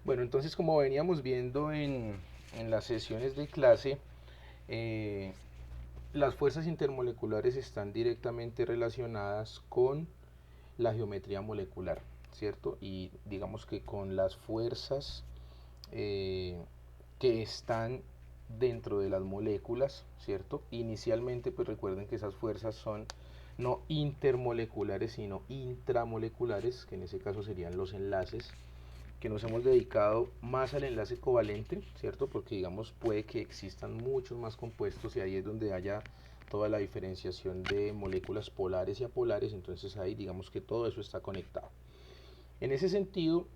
Bueno, entonces como veníamos viendo en las sesiones de clase, eh, las fuerzas intermoleculares están directamente relacionadas con la geometría molecular, ¿cierto? Y digamos que con las fuerzas eh, que están dentro de las moléculas, ¿cierto? Inicialmente, pues recuerden que esas fuerzas son no intermoleculares, sino intramoleculares, que en ese caso serían los enlaces, que nos hemos dedicado más al enlace covalente, ¿cierto? Porque digamos puede que existan muchos más compuestos y ahí es donde haya toda la diferenciación de moléculas polares y apolares, entonces ahí digamos que todo eso está conectado. En ese sentido,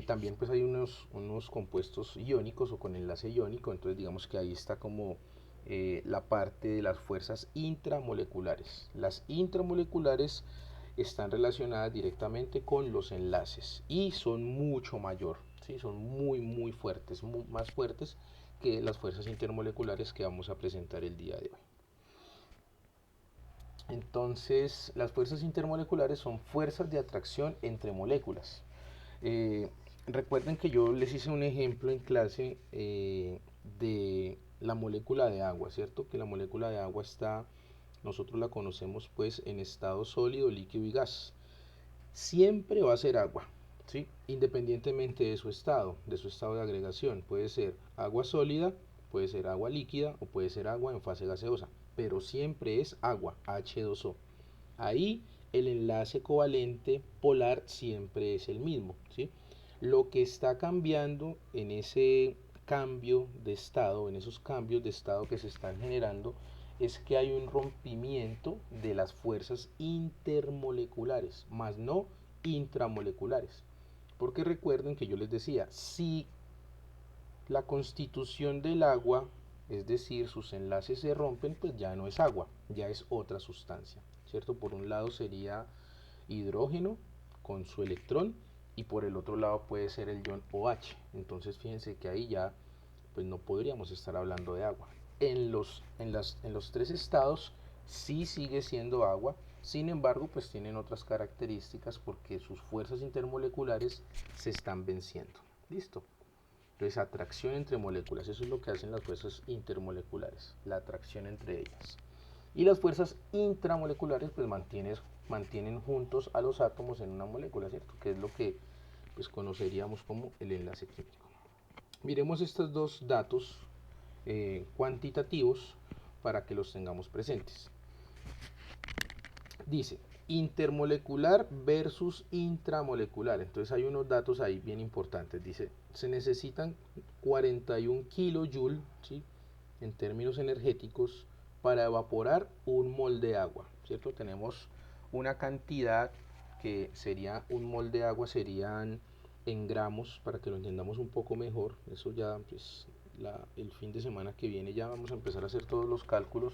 también pues hay unos compuestos iónicos o con enlace iónico, entonces digamos que ahí está como la parte de las fuerzas intramoleculares. Las intramoleculares están relacionadas directamente con los enlaces y son mucho mayor, ¿sí? Son muy fuertes, más fuertes que las fuerzas intermoleculares que vamos a presentar el día de hoy. Entonces, las fuerzas intermoleculares son fuerzas de atracción entre moléculas. Eh, Recuerden que yo les hice un ejemplo en clase de la molécula de agua, ¿cierto? Que la molécula de agua está, nosotros la conocemos pues en estado sólido, líquido y gas. Siempre va a ser agua, ¿sí? Independientemente de su estado de agregación. Puede ser agua sólida, puede ser agua líquida o puede ser agua en fase gaseosa, pero siempre es agua, H2O. Ahí el enlace covalente polar siempre es el mismo, ¿sí? Lo que está cambiando en ese cambio de estado, en esos cambios de estado que se están generando, es que hay un rompimiento de las fuerzas intermoleculares, más no intramoleculares. Porque recuerden que yo les decía, si la constitución del agua, es decir, sus enlaces se rompen, pues ya no es agua, ya es otra sustancia, ¿cierto? Por un lado sería hidrógeno con su electrón y por el otro lado puede ser el ion OH. Entonces fíjense que ahí ya pues no podríamos estar hablando de agua. En los tres estados sí sigue siendo agua, sin embargo pues tienen otras características porque sus fuerzas intermoleculares se están venciendo. ¿Listo? Entonces, atracción entre moléculas, eso es lo que hacen las fuerzas intermoleculares, la atracción entre ellas. Y las fuerzas intramoleculares pues mantienen juntos a los átomos en una molécula, ¿cierto? Que es lo que pues conoceríamos como el enlace químico. Miremos estos dos datos cuantitativos para que los tengamos presentes. Dice intermolecular versus intramolecular. Entonces hay unos datos ahí bien importantes. Dice, se necesitan 41 kilojoules, ¿sí? En términos energéticos para evaporar un mol de agua, ¿cierto? Tenemos una cantidad que sería un mol de agua, serían en gramos, para que lo entendamos un poco mejor. Eso ya, pues, el fin de semana que viene ya vamos a empezar a hacer todos los cálculos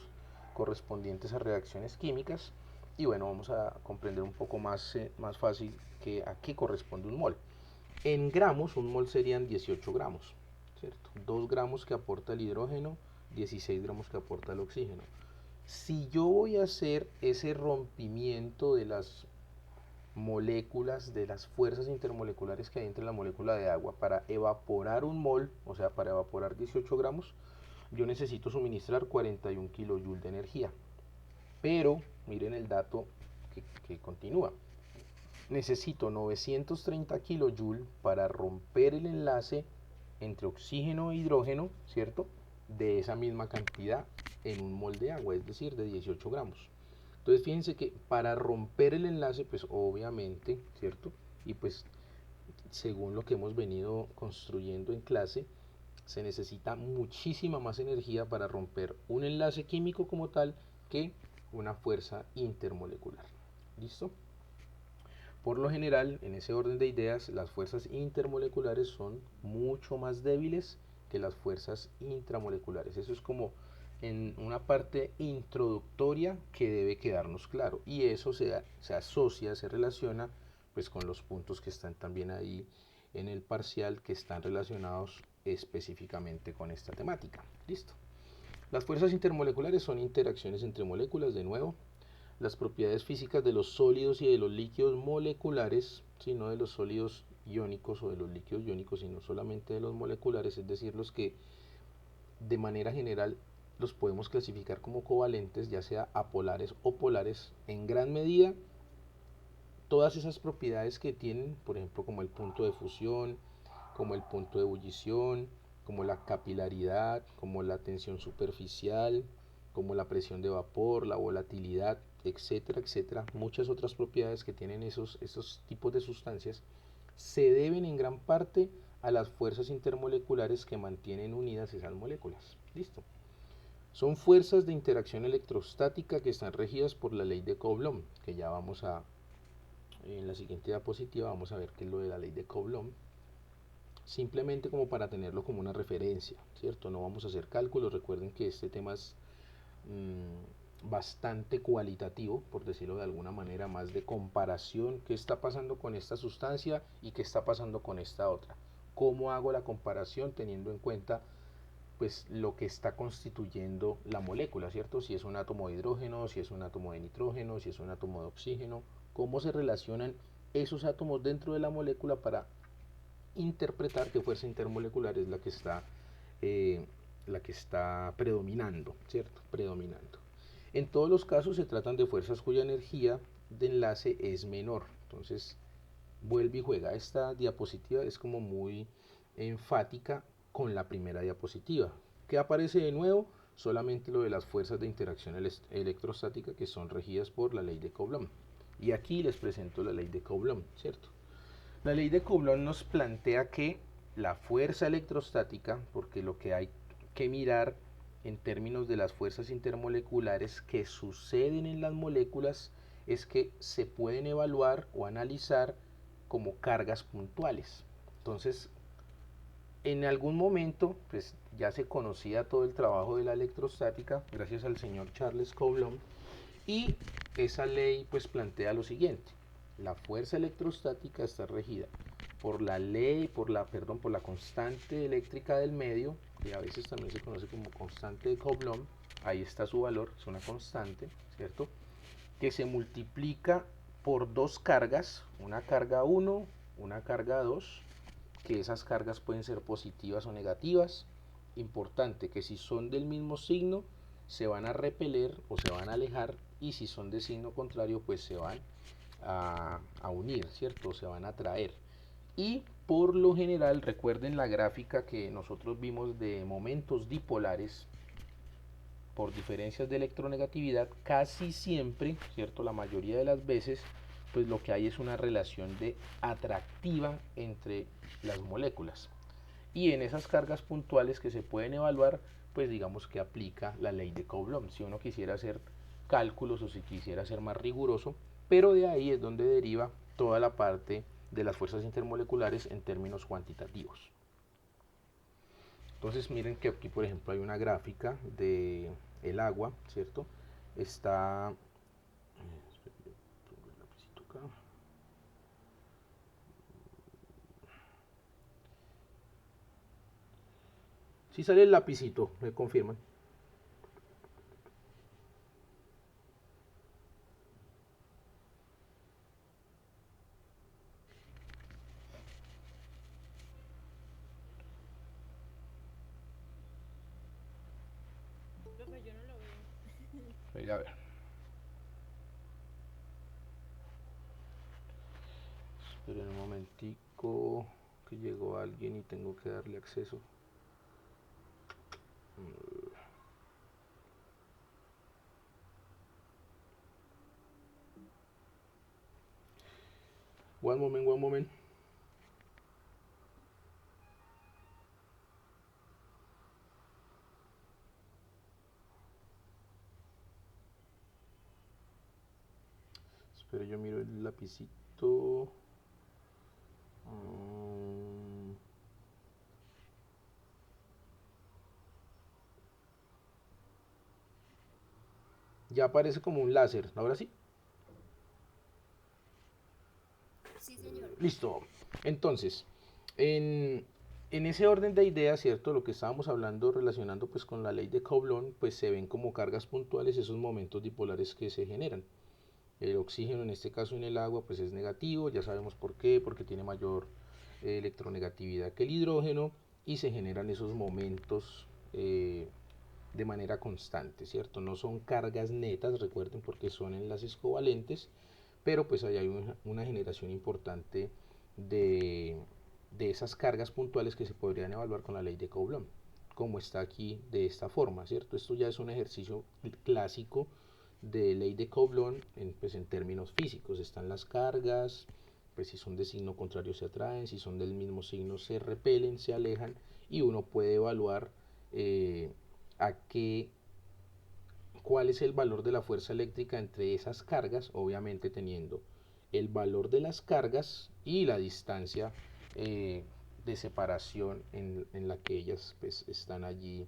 correspondientes a reacciones químicas y bueno, vamos a comprender un poco más fácil que a qué corresponde un mol. En gramos, un mol serían 18 gramos, ¿cierto? 2 gramos que aporta el hidrógeno, 16 gramos que aporta el oxígeno. Si yo voy a hacer ese rompimiento de las moléculas, de las fuerzas intermoleculares que hay entre la molécula de agua para evaporar un mol, o sea, para evaporar 18 gramos, yo necesito suministrar 41 kilojoules de energía. Pero miren el dato que continúa. Necesito 930 kilojoules para romper el enlace entre oxígeno e hidrógeno, ¿cierto? De esa misma cantidad en un mol de agua, es decir, de 18 gramos. Entonces fíjense que para romper el enlace, pues obviamente, ¿cierto? Y pues según lo que hemos venido construyendo en clase, se necesita muchísima más energía para romper un enlace químico como tal que una fuerza intermolecular. ¿Listo? Por lo general, en ese orden de ideas, las fuerzas intermoleculares son mucho más débiles que las fuerzas intramoleculares. Eso es como en una parte introductoria que debe quedarnos claro. Y eso se asocia, se relaciona pues con los puntos que están también ahí en el parcial que están relacionados específicamente con esta temática. Listo. Las fuerzas intermoleculares son interacciones entre moléculas, de nuevo, las propiedades físicas de los sólidos y de los líquidos moleculares, sino de los sólidos iónicos o de los líquidos iónicos, sino solamente de los moleculares, es decir, los que de manera general los podemos clasificar como covalentes, ya sea apolares o polares, en gran medida todas esas propiedades que tienen, por ejemplo, como el punto de fusión, como el punto de ebullición, como la capilaridad, como la tensión superficial, como la presión de vapor, la volatilidad, etcétera, etcétera. Muchas otras propiedades que tienen esos tipos de sustancias se deben en gran parte a las fuerzas intermoleculares que mantienen unidas esas moléculas. Listo. Son fuerzas de interacción electrostática que están regidas por la ley de Coulomb, que ya vamos a, en la siguiente diapositiva vamos a ver qué es lo de la ley de Coulomb, simplemente como para tenerlo como una referencia, ¿cierto? No vamos a hacer cálculos, recuerden que este tema es bastante cualitativo, por decirlo de alguna manera, más de comparación, qué está pasando con esta sustancia y qué está pasando con esta otra. ¿Cómo hago la comparación teniendo en cuenta pues lo que está constituyendo la molécula, ¿cierto? Si es un átomo de hidrógeno, si es un átomo de nitrógeno, si es un átomo de oxígeno, cómo se relacionan esos átomos dentro de la molécula para interpretar qué fuerza intermolecular es la que está predominando, ¿cierto? Predominando. En todos los casos se tratan de fuerzas cuya energía de enlace es menor. Entonces, vuelve y juega. Esta diapositiva es como muy enfática con la primera diapositiva. ¿Qué aparece de nuevo? Solamente lo de las fuerzas de interacción electrostática que son regidas por la ley de Coulomb. Y aquí les presento la ley de Coulomb, ¿cierto? La ley de Coulomb nos plantea que la fuerza electrostática, porque lo que hay que mirar en términos de las fuerzas intermoleculares que suceden en las moléculas es que se pueden evaluar o analizar como cargas puntuales. Entonces, en algún momento, pues ya se conocía todo el trabajo de la electrostática gracias al señor Charles Coulomb, y esa ley pues plantea lo siguiente: la fuerza electrostática está regida por la ley, por la constante eléctrica del medio, que a veces también se conoce como constante de Coulomb. Ahí está su valor, es una constante, ¿cierto? Que se multiplica por dos cargas, una carga 1, una carga 2, que esas cargas pueden ser positivas o negativas. Importante que si son del mismo signo se van a repeler o se van a alejar, y si son de signo contrario pues se van a unir, ¿cierto? Se van a atraer. Y por lo general, recuerden la gráfica que nosotros vimos de momentos dipolares por diferencias de electronegatividad, casi siempre, ¿cierto? La mayoría de las veces, pues lo que hay es una relación de atractiva entre las moléculas. Y en esas cargas puntuales que se pueden evaluar, pues digamos que aplica la ley de Coulomb. Si uno quisiera hacer cálculos o si quisiera ser más riguroso, pero de ahí es donde deriva toda la parte de las fuerzas intermoleculares en términos cuantitativos. Entonces miren que aquí por ejemplo hay una gráfica de el agua, ¿cierto? Está si sale el lapicito, me confirman. Profe, yo no lo veo. A ver, esperen un momentico que llegó alguien y tengo que darle acceso. One moment, one moment. Espero yo miro el lapicito. Ya aparece como un láser, ahora sí. Sí, señor. Listo. Entonces, en ese orden de ideas, ¿cierto? Lo que estábamos hablando, relacionando pues con la ley de Coulomb, pues se ven como cargas puntuales esos momentos dipolares que se generan. El oxígeno, en este caso en el agua, pues es negativo, ya sabemos por qué, porque tiene mayor electronegatividad que el hidrógeno y se generan esos momentos de manera constante, ¿cierto? No son cargas netas, recuerden, porque son enlaces covalentes, pero pues ahí hay una generación importante de, de esas cargas puntuales que se podrían evaluar con la ley de Coulomb, como está aquí de esta forma, ¿cierto? Esto ya es un ejercicio clásico de ley de Coulomb pues en términos físicos. Están las cargas, pues si son de signo contrario se atraen, si son del mismo signo se repelen, se alejan, y uno puede evaluar a qué, cuál es el valor de la fuerza eléctrica entre esas cargas, obviamente teniendo el valor de las cargas y la distancia de separación en la que ellas pues están allí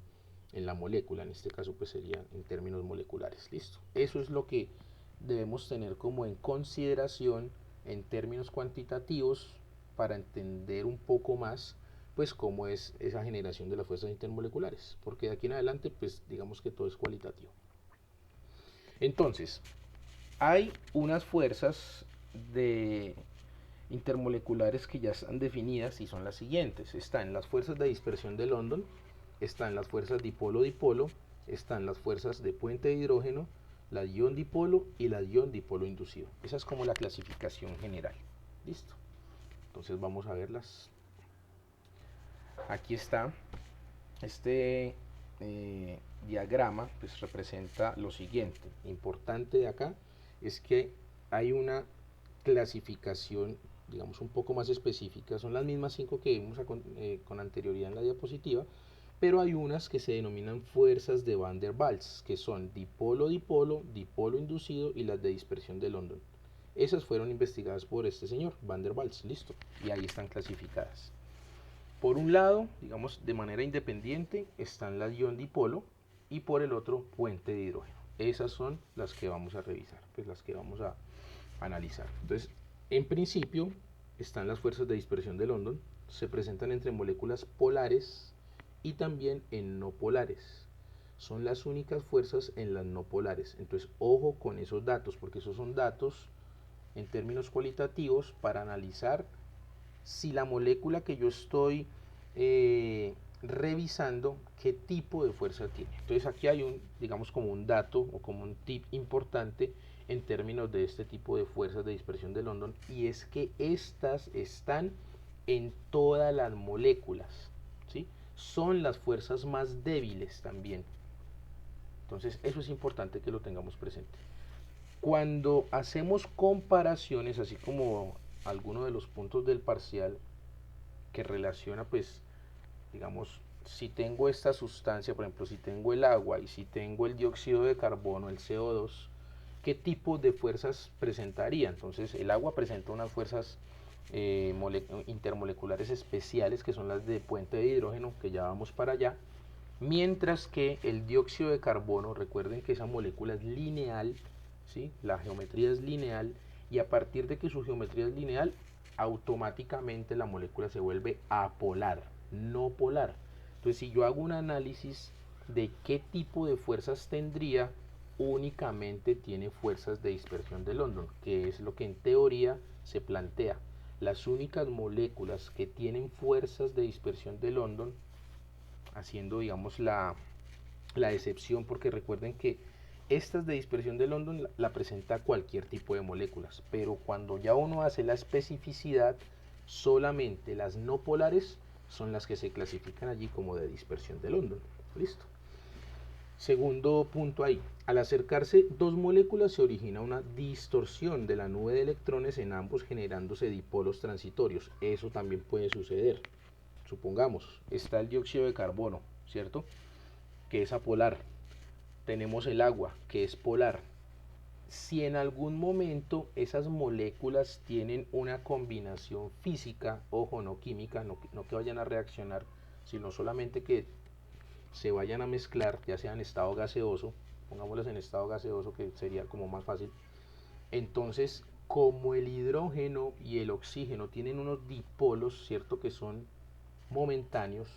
en la molécula. En este caso pues sería en términos moleculares. Listo. Eso es lo que debemos tener como en consideración en términos cuantitativos para entender un poco más pues cómo es esa generación de las fuerzas intermoleculares, porque de aquí en adelante pues digamos que todo es cualitativo. Entonces, hay unas fuerzas de intermoleculares que ya están definidas y son las siguientes. Están las fuerzas de dispersión de London, están las fuerzas dipolo-dipolo, están las fuerzas de puente de hidrógeno, la ion-dipolo y la ion-dipolo inducido. Esa es como la clasificación general. Listo. Entonces vamos a verlas. Aquí está. Este diagrama pues representa lo siguiente. Importante de acá es que hay una clasificación, digamos, un poco más específica. Son las mismas 5 que vimos con anterioridad en la diapositiva, pero hay unas que se denominan fuerzas de Van der Waals, que son dipolo-dipolo, dipolo inducido y las de dispersión de London. Esas fueron investigadas por este señor, Van der Waals, listo, y ahí están clasificadas. Por un lado, digamos, de manera independiente, están las ion-dipolo y por el otro, puente de hidrógeno. Esas son las que vamos a revisar, pues las que vamos a analizar. Entonces, en principio, están las fuerzas de dispersión de London, se presentan entre moléculas polares y también en no polares. Son las únicas fuerzas en las no polares. Entonces, ojo con esos datos, porque esos son datos en términos cualitativos para analizar si la molécula que yo estoy revisando, qué tipo de fuerza tiene. Entonces aquí hay un, digamos, como un dato o como un tip importante en términos de este tipo de fuerzas de dispersión de London, y es que estas están en todas las moléculas, ¿sí? Son las fuerzas más débiles también. Entonces eso es importante que lo tengamos presente. Cuando hacemos comparaciones, así como algunos de los puntos del parcial que relaciona, pues, digamos, si tengo esta sustancia, por ejemplo, si tengo el agua y si tengo el dióxido de carbono, el CO2, ¿qué tipo de fuerzas presentaría? Entonces, el agua presenta unas fuerzas intermoleculares especiales, que son las de puente de hidrógeno, que ya vamos para allá, mientras que el dióxido de carbono, recuerden que esa molécula es lineal, ¿sí? La geometría es lineal, y a partir de que su geometría es lineal, automáticamente la molécula se vuelve apolar, no polar. Entonces, si yo hago un análisis de qué tipo de fuerzas tendría, únicamente tiene fuerzas de dispersión de London, que es lo que en teoría se plantea. Las únicas moléculas que tienen fuerzas de dispersión de London, haciendo, digamos, la excepción, porque recuerden que estas de dispersión de London la presenta cualquier tipo de moléculas, pero cuando ya uno hace la especificidad, solamente las no polares son las que se clasifican allí como de dispersión de London. Listo. Segundo punto ahí, al acercarse dos moléculas se origina una distorsión de la nube de electrones en ambos, generándose dipolos transitorios. Eso también puede suceder. Supongamos, está el dióxido de carbono, ¿cierto? Que es apolar. Tenemos el agua, que es polar. Si en algún momento esas moléculas tienen una combinación física, ojo, no química, no que vayan a reaccionar, sino solamente que se vayan a mezclar, ya sea en estado gaseoso, pongámoslas en estado gaseoso, que sería como más fácil. Entonces, como el hidrógeno y el oxígeno tienen unos dipolos, ¿cierto? Que son momentáneos,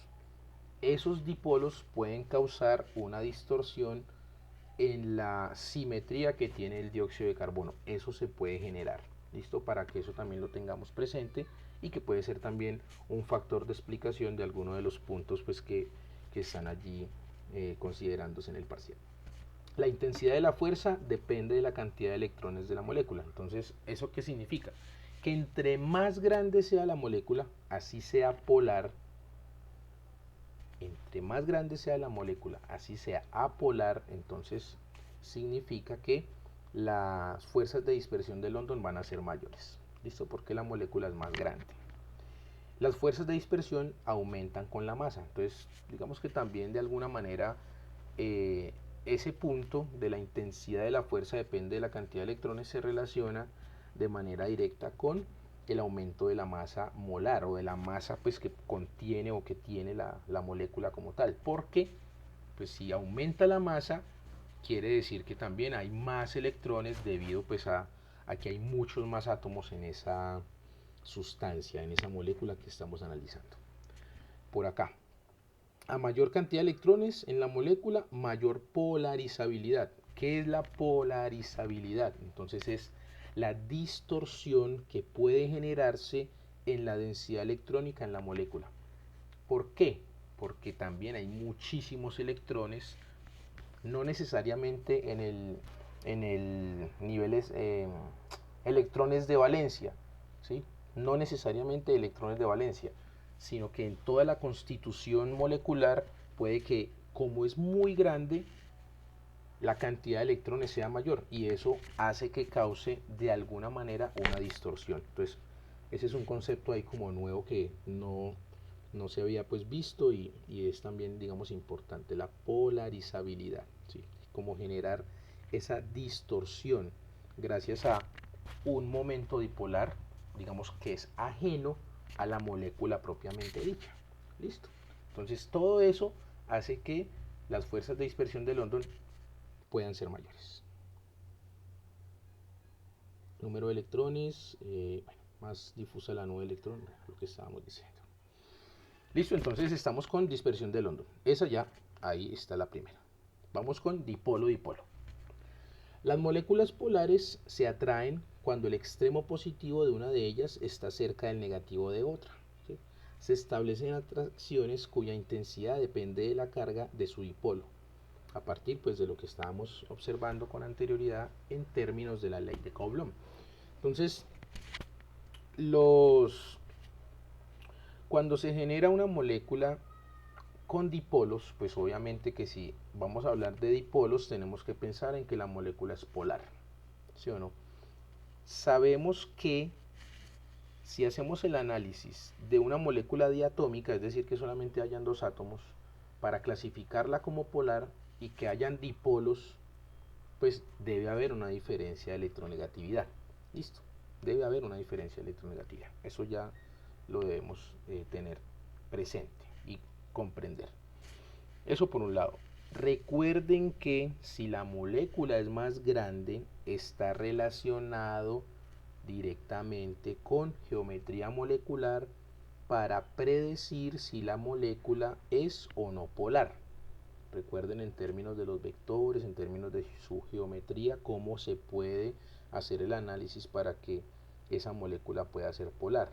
esos dipolos pueden causar una distorsión en la simetría que tiene el dióxido de carbono. Eso se puede generar. ¿listo? Para que eso también lo tengamos presente y que puede ser también un factor de explicación de alguno de los puntos pues que están allí considerándose en el parcial. La intensidad de la fuerza depende de la cantidad de electrones de la molécula. Entonces, ¿eso qué significa? Que entre más grande sea la molécula, así sea polar, entre más grande sea la molécula, así sea apolar, entonces significa que las fuerzas de dispersión de London van a ser mayores. ¿Listo? Porque la molécula es más grande. Las fuerzas de dispersión aumentan con la masa. Entonces, digamos que también de alguna manera ese punto de la intensidad de la fuerza depende de la cantidad de electrones, se relaciona de manera directa con el aumento de la masa molar o de la masa pues que contiene o que tiene la molécula como tal, porque pues si aumenta la masa quiere decir que también hay más electrones debido pues a que hay muchos más átomos en esa sustancia, en esa molécula que estamos analizando. Por acá, a mayor cantidad de electrones en la molécula, mayor polarizabilidad. ¿Qué es la polarizabilidad? Entonces es la distorsión que puede generarse en la densidad electrónica en la molécula. ¿Por qué? Porque también hay muchísimos electrones, no necesariamente en el niveles electrones de valencia, ¿sí? No necesariamente electrones de valencia, sino que en toda la constitución molecular puede que, como es muy grande, la cantidad de electrones sea mayor y eso hace que cause de alguna manera una distorsión. Entonces, ese es un concepto ahí como nuevo que no se había pues visto y es también, digamos, importante, la polarizabilidad, ¿sí? Como generar esa distorsión gracias a un momento dipolar, digamos, que es ajeno a la molécula propiamente dicha. ¿Listo? Entonces, todo eso hace que las fuerzas de dispersión de London puedan ser mayores. Número de electrones, bueno, más difusa la nube de electrón, lo que estábamos diciendo. Listo, entonces estamos con dispersión de London. Esa ya, ahí está la primera. Vamos con dipolo-dipolo. Las moléculas polares se atraen cuando el extremo positivo de una de ellas está cerca del negativo de otra. ¿Sí? Se establecen atracciones cuya intensidad depende de la carga de su dipolo, a partir pues de lo que estábamos observando con anterioridad en términos de la ley de Coulomb. Entonces, cuando se genera una molécula con dipolos, pues obviamente que si vamos a hablar de dipolos tenemos que pensar en que la molécula es polar, ¿sí o no? Sabemos que si hacemos el análisis de una molécula diatómica, es decir, que solamente hayan dos átomos, para clasificarla como polar y que hayan dipolos, pues debe haber una diferencia de electronegatividad. Listo, debe haber una diferencia de electronegatividad. Eso ya lo debemos tener presente y comprender. Eso por un lado. Recuerden que si la molécula es más grande, está relacionado directamente con geometría molecular para predecir si la molécula es o no polar. Recuerden en términos de los vectores, en términos de su geometría, cómo se puede hacer el análisis para que esa molécula pueda ser polar.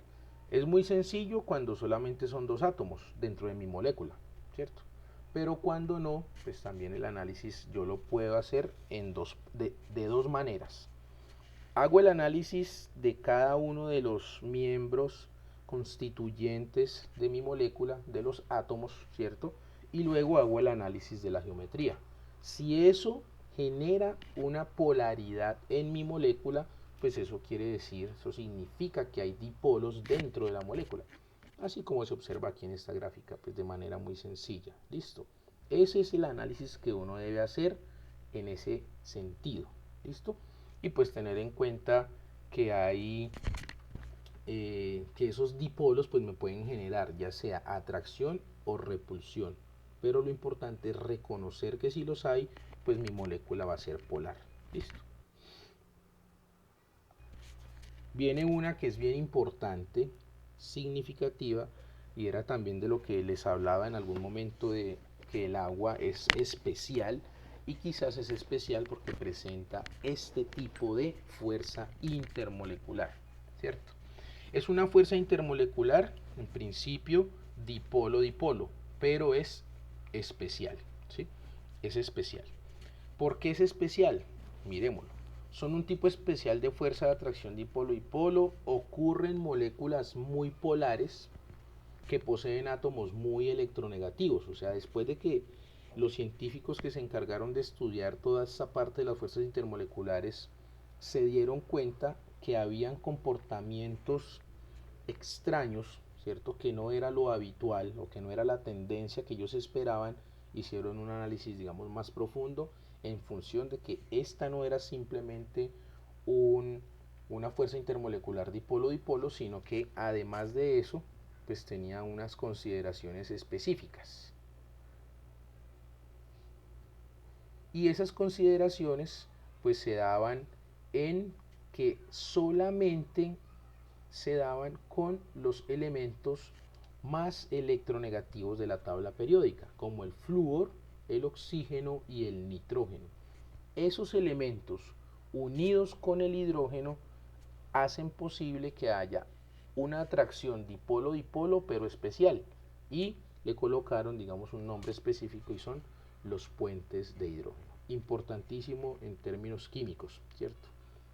Es muy sencillo cuando solamente son dos átomos dentro de mi molécula, ¿cierto? Pero cuando no, pues también el análisis yo lo puedo hacer de dos maneras. Hago el análisis de cada uno de los miembros constituyentes de mi molécula, de los átomos, ¿cierto? Y luego hago el análisis de la geometría. Si eso genera una polaridad en mi molécula, pues eso quiere decir, eso significa que hay dipolos dentro de la molécula. Así como se observa aquí en esta gráfica, pues de manera muy sencilla. ¿Listo? Ese es el análisis que uno debe hacer en ese sentido. ¿Listo? Y pues tener en cuenta que hay que esos dipolos pues me pueden generar ya sea atracción o repulsión, pero lo importante es reconocer que si los hay, pues mi molécula va a ser polar. Listo. Viene una que es bien importante, significativa, y era también de lo que les hablaba en algún momento de que el agua es especial, y quizás es especial porque presenta este tipo de fuerza intermolecular, ¿cierto? Es una fuerza intermolecular, en principio, dipolo-dipolo, pero es especial, ¿sí? Es especial. ¿Por qué es especial? Miremoslo. Son un tipo especial de fuerza de atracción dipolo-dipolo, ocurren moléculas muy polares que poseen átomos muy electronegativos, o sea, después de que los científicos que se encargaron de estudiar toda esa parte de las fuerzas intermoleculares se dieron cuenta que habían comportamientos extraños, ¿cierto? Que no era lo habitual o que no era la tendencia que ellos esperaban, hicieron un análisis, digamos, más profundo en función de que esta no era simplemente una fuerza intermolecular dipolo-dipolo, sino que además de eso, pues tenía unas consideraciones específicas. Y esas consideraciones pues se daban en que solamente se daban con los elementos más electronegativos de la tabla periódica, como el flúor, el oxígeno y el nitrógeno. Esos elementos unidos con el hidrógeno hacen posible que haya una atracción dipolo-dipolo pero especial, y le colocaron, digamos, un nombre específico y son los puentes de hidrógeno. Importantísimo en términos químicos, ¿cierto?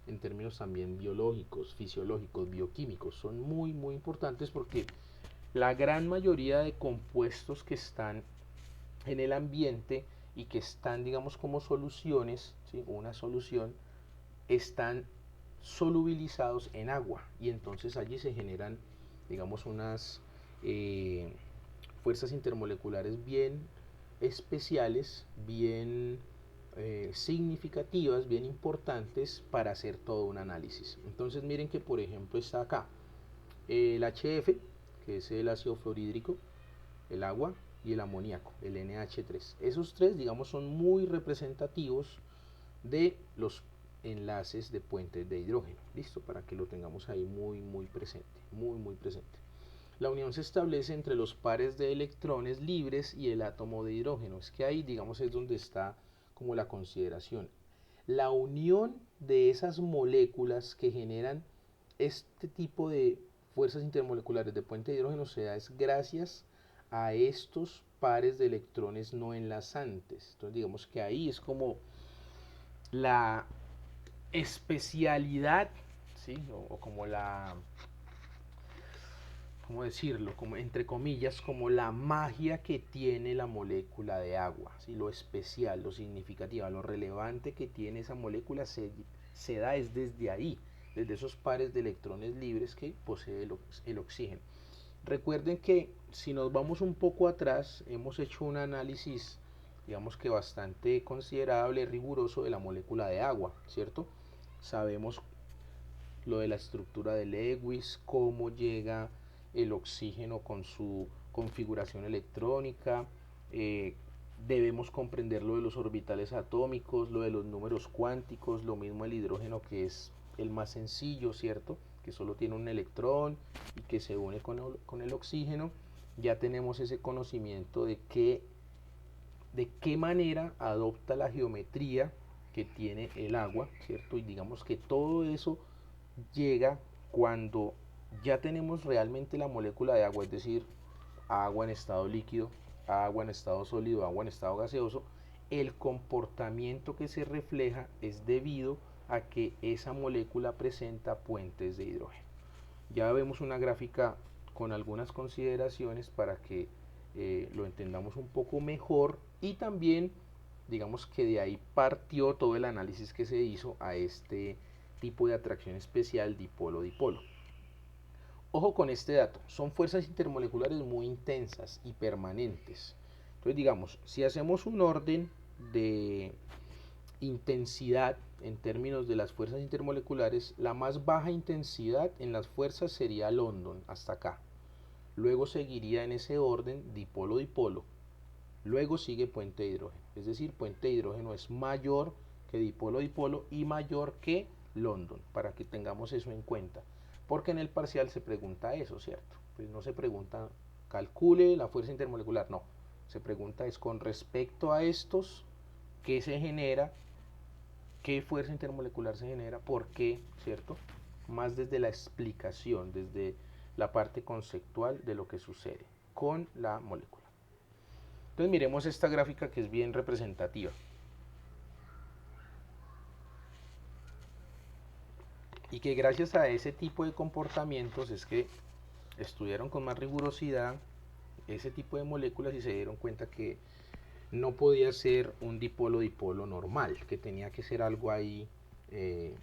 En términos también biológicos, fisiológicos, bioquímicos, son muy muy importantes porque la gran mayoría de compuestos que están en el ambiente y que están, digamos, como soluciones, ¿sí? Una solución, están solubilizados en agua y entonces allí se generan, digamos, unas fuerzas intermoleculares bien especiales, bien significativas, bien importantes para hacer todo un análisis. Entonces miren que por ejemplo está acá el HF, que es el ácido fluorhídrico, el agua y el amoníaco, el NH3. Esos tres, digamos, son muy representativos de los enlaces de puentes de hidrógeno. Listo, para que lo tengamos ahí muy muy presente, muy muy presente. La unión se establece entre los pares de electrones libres y el átomo de hidrógeno. Es que ahí, digamos, es donde está como la consideración. La unión de esas moléculas que generan este tipo de fuerzas intermoleculares de puente de hidrógeno se da es gracias a estos pares de electrones no enlazantes. Entonces digamos que ahí es como la especialidad, ¿sí? O como la, ¿cómo decirlo? Como entre comillas, como la magia que tiene la molécula de agua, ¿sí? Lo especial, lo significativo, lo relevante que tiene esa molécula se da es desde ahí, desde esos pares de electrones libres que posee el oxígeno. Recuerden que si nos vamos un poco atrás, hemos hecho un análisis, digamos que bastante considerable, riguroso de la molécula de agua, ¿cierto? Sabemos lo de la estructura de Lewis, cómo llega el oxígeno con su configuración electrónica, debemos comprender lo de los orbitales atómicos, lo de los números cuánticos, lo mismo el hidrógeno, que es el más sencillo, ¿cierto? Que solo tiene un electrón y que se une con el oxígeno. Ya tenemos ese conocimiento de qué manera adopta la geometría que tiene el agua, ¿cierto? Y digamos que todo eso llega cuando ya tenemos realmente la molécula de agua, es decir, agua en estado líquido, agua en estado sólido, agua en estado gaseoso. El comportamiento que se refleja es debido a que esa molécula presenta puentes de hidrógeno. Ya vemos una gráfica con algunas consideraciones para que lo entendamos un poco mejor, y también digamos que de ahí partió todo el análisis que se hizo a este tipo de atracción especial dipolo-dipolo. Ojo con este dato, son fuerzas intermoleculares muy intensas y permanentes. Entonces digamos, si hacemos un orden de intensidad en términos de las fuerzas intermoleculares, la más baja intensidad en las fuerzas sería London, hasta acá. Luego seguiría en ese orden dipolo-dipolo. Luego sigue puente de hidrógeno. Es decir, puente de hidrógeno es mayor que dipolo-dipolo y mayor que London, para que tengamos eso en cuenta. Porque en el parcial se pregunta eso, ¿cierto? Pues no se pregunta, calcule la fuerza intermolecular, no. Se pregunta es con respecto a estos, qué se genera, qué fuerza intermolecular se genera, por qué, ¿cierto? Más desde la explicación, desde la parte conceptual de lo que sucede con la molécula. Entonces miremos esta gráfica que es bien representativa. Y que gracias a ese tipo de comportamientos es que estudiaron con más rigurosidad ese tipo de moléculas y se dieron cuenta que no podía ser un dipolo-dipolo normal, que tenía que ser algo ahí,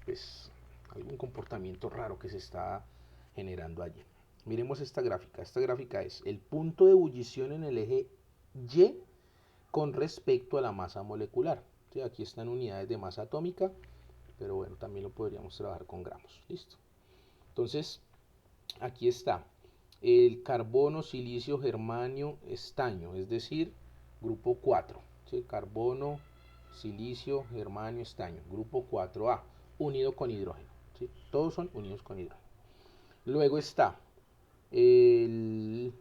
pues algún comportamiento raro que se está generando allí. Miremos esta gráfica. Esta gráfica es el punto de ebullición en el eje Y con respecto a la masa molecular. ¿Sí? Aquí están unidades de masa atómica, pero bueno, también lo podríamos trabajar con gramos. Listo. Entonces, aquí está el carbono, silicio, germanio, estaño, es decir, grupo 4. ¿Sí? Carbono, silicio, germanio, estaño, grupo 4A, unido con hidrógeno. ¿Sí? Todos son unidos con hidrógeno. Luego está el,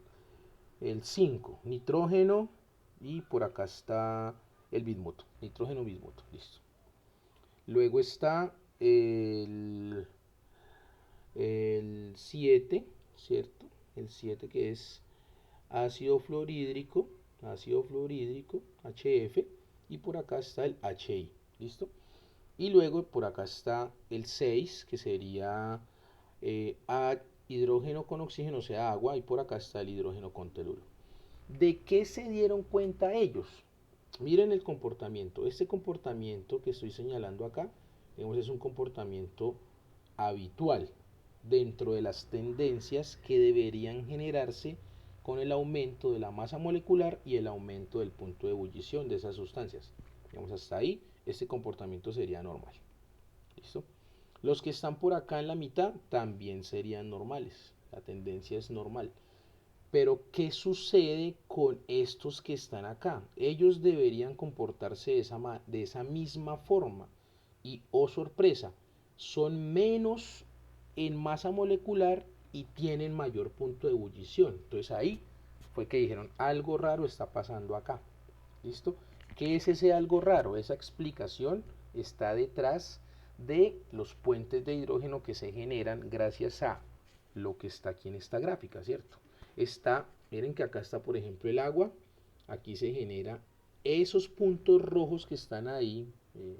el 5, nitrógeno, y por acá está el bismuto, nitrógeno, bismuto, listo. Luego está el 7, ¿cierto? El 7 que es ácido fluorhídrico, HF, y por acá está el HI, ¿listo? Y luego por acá está el 6, que sería hidrógeno con oxígeno, o sea, agua, y por acá está el hidrógeno con teluro. ¿De qué se dieron cuenta ellos? Miren el comportamiento. Este comportamiento que estoy señalando acá, digamos, es un comportamiento habitual dentro de las tendencias que deberían generarse con el aumento de la masa molecular y el aumento del punto de ebullición de esas sustancias. Digamos, hasta ahí, este comportamiento sería normal. ¿Listo? Los que están por acá en la mitad también serían normales. La tendencia es normal. Pero, ¿qué sucede con estos que están acá? Ellos deberían comportarse de esa misma forma. Y, oh sorpresa, son menos en masa molecular y tienen mayor punto de ebullición. Entonces ahí fue que dijeron, algo raro está pasando acá. ¿Listo? ¿Qué es ese algo raro? Esa explicación está detrás de los puentes de hidrógeno que se generan gracias a lo que está aquí en esta gráfica, ¿cierto? Miren que acá está por ejemplo el agua, aquí se genera esos puntos rojos que están ahí,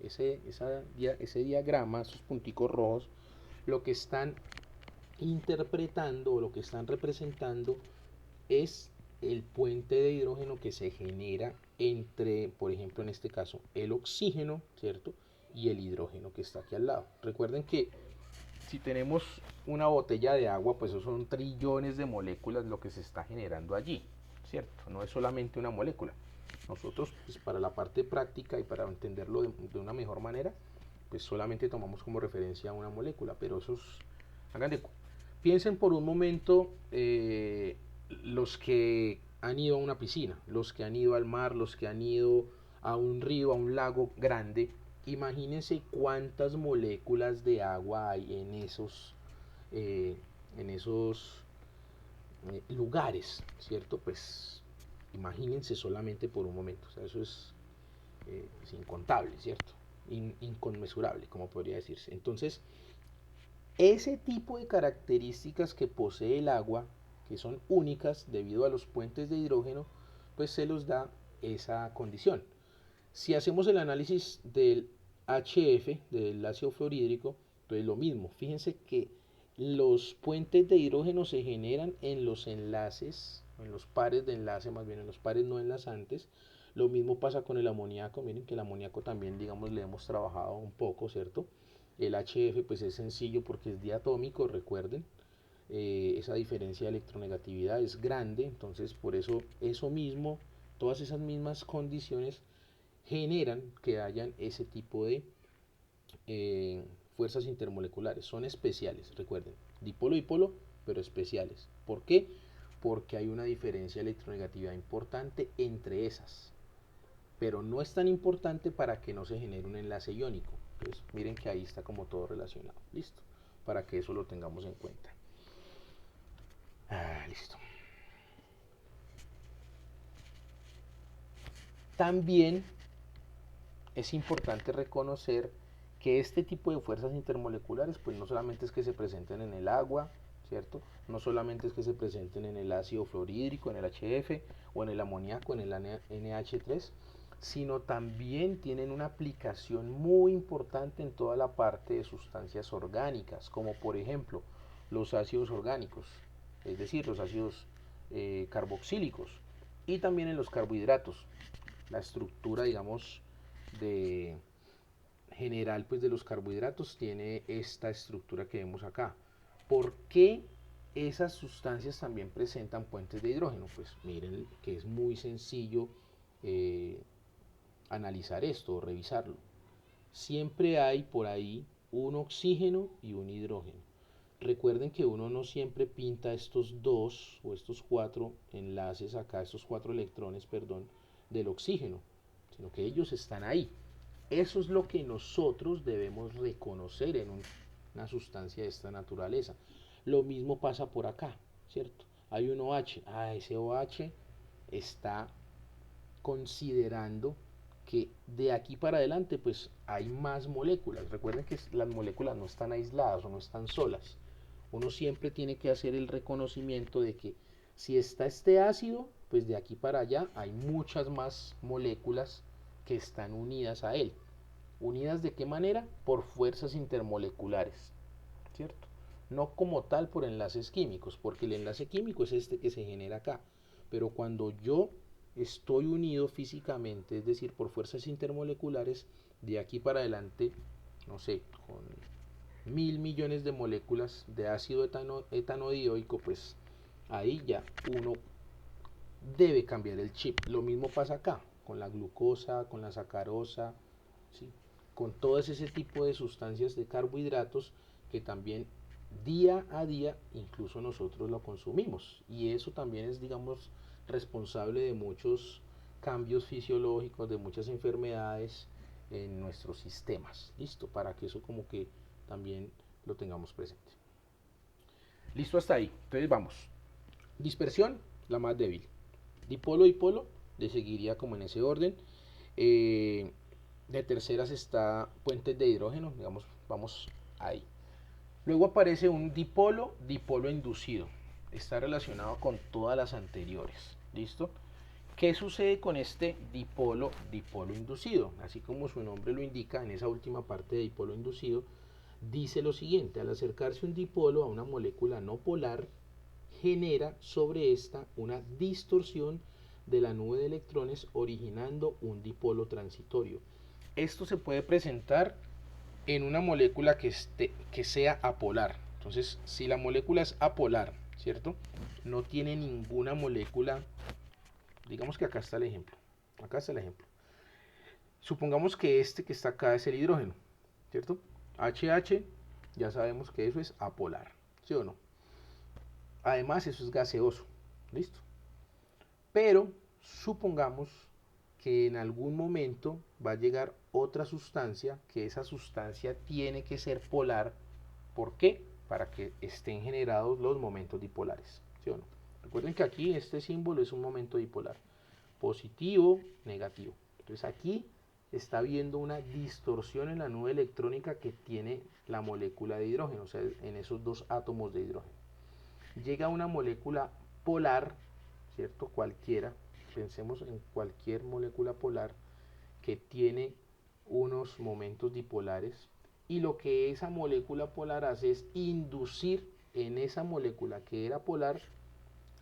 ese diagrama, esos punticos rojos, lo que están interpretando o lo que están representando es el puente de hidrógeno que se genera entre, por ejemplo, en este caso, el oxígeno, ¿cierto? Y el hidrógeno que está aquí al lado. Recuerden que si tenemos una botella de agua, pues eso son trillones de moléculas lo que se está generando allí, ¿cierto? No es solamente una molécula. Nosotros, pues para la parte práctica y para entenderlo de una mejor manera, pues solamente tomamos como referencia una molécula, pero esos, hagan de, piensen por un momento los que han ido a una piscina, los que han ido al mar, los que han ido a un río, a un lago grande. Imagínense cuántas moléculas de agua hay eh, en esos lugares, ¿cierto? Pues imagínense solamente por un momento, o sea, eso es incontable, ¿cierto? Inconmensurable, como podría decirse. Entonces, ese tipo de características que posee el agua, que son únicas debido a los puentes de hidrógeno, pues se los da esa condición. Si hacemos el análisis del HF, del ácido fluorhídrico, entonces lo mismo. Fíjense que los puentes de hidrógeno se generan en los enlaces, en los pares de enlace, más bien en los pares no enlazantes. Lo mismo pasa con el amoníaco. Miren que el amoníaco también, digamos, le hemos trabajado un poco, ¿cierto? El HF pues es sencillo porque es diatómico, recuerden. Esa diferencia de electronegatividad es grande, entonces por eso mismo, todas esas mismas condiciones generan que hayan ese tipo de fuerzas intermoleculares. Son especiales, recuerden, dipolo-dipolo, pero especiales. ¿Por qué? Porque hay una diferencia de electronegatividad importante entre esas, pero no es tan importante para que no se genere un enlace iónico. Entonces miren que ahí está como todo relacionado. Listo, para que eso lo tengamos en cuenta. Listo. También es importante reconocer que este tipo de fuerzas intermoleculares pues no solamente es que se presenten en el agua, ¿cierto? No solamente es que se presenten en el ácido fluorhídrico, en el HF o en el amoníaco, en el NH3, sino también tienen una aplicación muy importante en toda la parte de sustancias orgánicas, como por ejemplo los ácidos orgánicos, es decir, los ácidos carboxílicos, y también en los carbohidratos. La estructura, digamos, de general pues de los carbohidratos tiene esta estructura que vemos acá. ¿Por qué esas sustancias también presentan puentes de hidrógeno? Pues miren que es muy sencillo analizar esto o revisarlo. Siempre hay por ahí un oxígeno y un hidrógeno. Recuerden que uno no siempre pinta estos dos o estos cuatro enlaces acá, estos cuatro electrones, perdón, del oxígeno, sino que ellos están ahí. Eso es lo que nosotros debemos reconocer en una sustancia de esta naturaleza. Lo mismo pasa por acá, ¿cierto? Hay un OH, ese OH está considerando que de aquí para adelante pues hay más moléculas. Recuerden que las moléculas no están aisladas o no están solas. Uno siempre tiene que hacer el reconocimiento de que si está este ácido, pues de aquí para allá hay muchas más moléculas que están unidas a él. ¿Unidas de qué manera? Por fuerzas intermoleculares, ¿cierto? No como tal por enlaces químicos, porque el enlace químico es este que se genera acá. Pero cuando yo estoy unido físicamente, es decir, por fuerzas intermoleculares, de aquí para adelante, no sé, con 1.000 millones de moléculas de ácido etanodioico, pues ahí ya uno debe cambiar el chip. Lo mismo pasa acá, con la glucosa, con la sacarosa, ¿sí? Con todo ese tipo de sustancias de carbohidratos que también día a día incluso nosotros lo consumimos. Y eso también es, digamos, responsable de muchos cambios fisiológicos, de muchas enfermedades en nuestros sistemas. Listo, para que eso como que también lo tengamos presente. Listo hasta ahí. Entonces vamos. Dispersión, la más débil. Dipolo, dipolo, le seguiría como en ese orden. De terceras está puentes de hidrógeno, digamos, vamos ahí. Luego aparece un dipolo, dipolo inducido. Está relacionado con todas las anteriores. ¿Listo? ¿Qué sucede con este dipolo, dipolo inducido? Así como su nombre lo indica, en esa última parte de dipolo inducido, dice lo siguiente: al acercarse un dipolo a una molécula no polar, genera sobre esta una distorsión de la nube de electrones, originando un dipolo transitorio. Esto se puede presentar en una molécula que sea apolar. Entonces, si la molécula es apolar, ¿cierto? No tiene ninguna molécula, digamos que acá está el ejemplo. Acá está el ejemplo. Supongamos que este que está acá es el hidrógeno, ¿cierto? HH, ya sabemos que eso es apolar, ¿sí o no? Además, eso es gaseoso, ¿listo? Pero supongamos que en algún momento va a llegar otra sustancia, que esa sustancia tiene que ser polar. ¿Por qué? Para que estén generados los momentos dipolares, ¿sí o no? Recuerden que aquí este símbolo es un momento dipolar, positivo, negativo. Entonces aquí está habiendo una distorsión en la nube electrónica que tiene la molécula de hidrógeno, o sea, en esos dos átomos de hidrógeno. Llega una molécula polar, ¿cierto? Cualquiera, pensemos en cualquier molécula polar que tiene unos momentos dipolares, y lo que esa molécula polar hace es inducir en esa molécula que era polar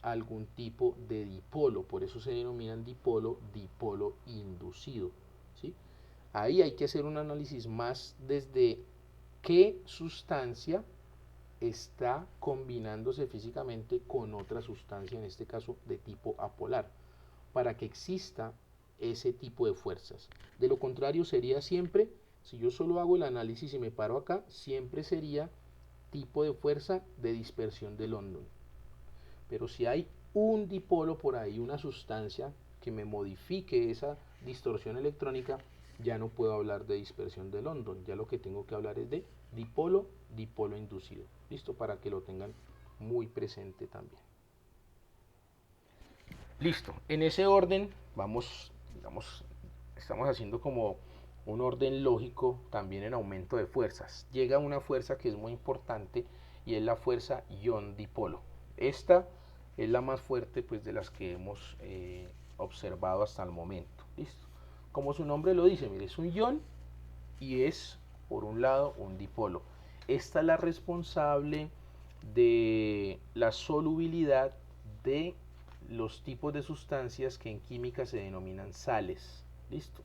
algún tipo de dipolo, por eso se denominan dipolo, dipolo inducido, ¿sí? Ahí hay que hacer un análisis más desde qué sustancia está combinándose físicamente con otra sustancia, en este caso de tipo apolar, para que exista ese tipo de fuerzas. De lo contrario sería siempre, si yo solo hago el análisis y me paro acá, siempre sería tipo de fuerza de dispersión de London. Pero si hay un dipolo por ahí, una sustancia que me modifique esa distorsión electrónica, ya no puedo hablar de dispersión de London, ya lo que tengo que hablar es de dipolo, dipolo inducido. Listo, para que lo tengan muy presente también. Listo, en ese orden vamos, digamos, estamos haciendo como un orden lógico también en aumento de fuerzas. Llega una fuerza que es muy importante y es la fuerza ion-dipolo. Esta es la más fuerte pues de las que hemos observado hasta el momento. ¿Listo? Como su nombre lo dice, mire, es un ion y es por un lado un dipolo. Esta es la responsable de la solubilidad de los tipos de sustancias que en química se denominan sales. ¿Listo?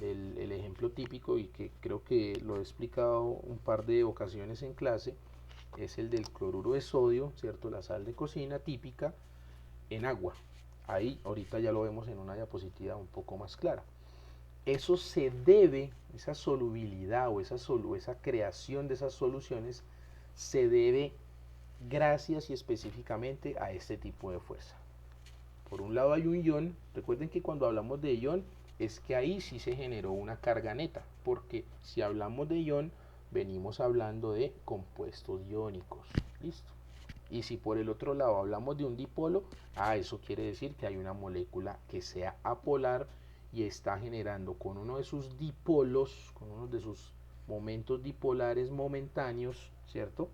El ejemplo típico y que creo que lo he explicado un par de ocasiones en clase es el del cloruro de sodio, ¿cierto? La sal de cocina típica en agua. Ahí ahorita ya lo vemos en una diapositiva un poco más clara. Eso se debe, esa solubilidad o esa creación de esas soluciones se debe gracias y específicamente a este tipo de fuerza. Por un lado hay un ion, recuerden que cuando hablamos de ion es que ahí sí se generó una carga neta, porque si hablamos de ion venimos hablando de compuestos iónicos, listo. Y si por el otro lado hablamos de un dipolo, eso quiere decir que hay una molécula que sea apolar y está generando con uno de sus dipolos, con uno de sus momentos dipolares momentáneos, ¿cierto?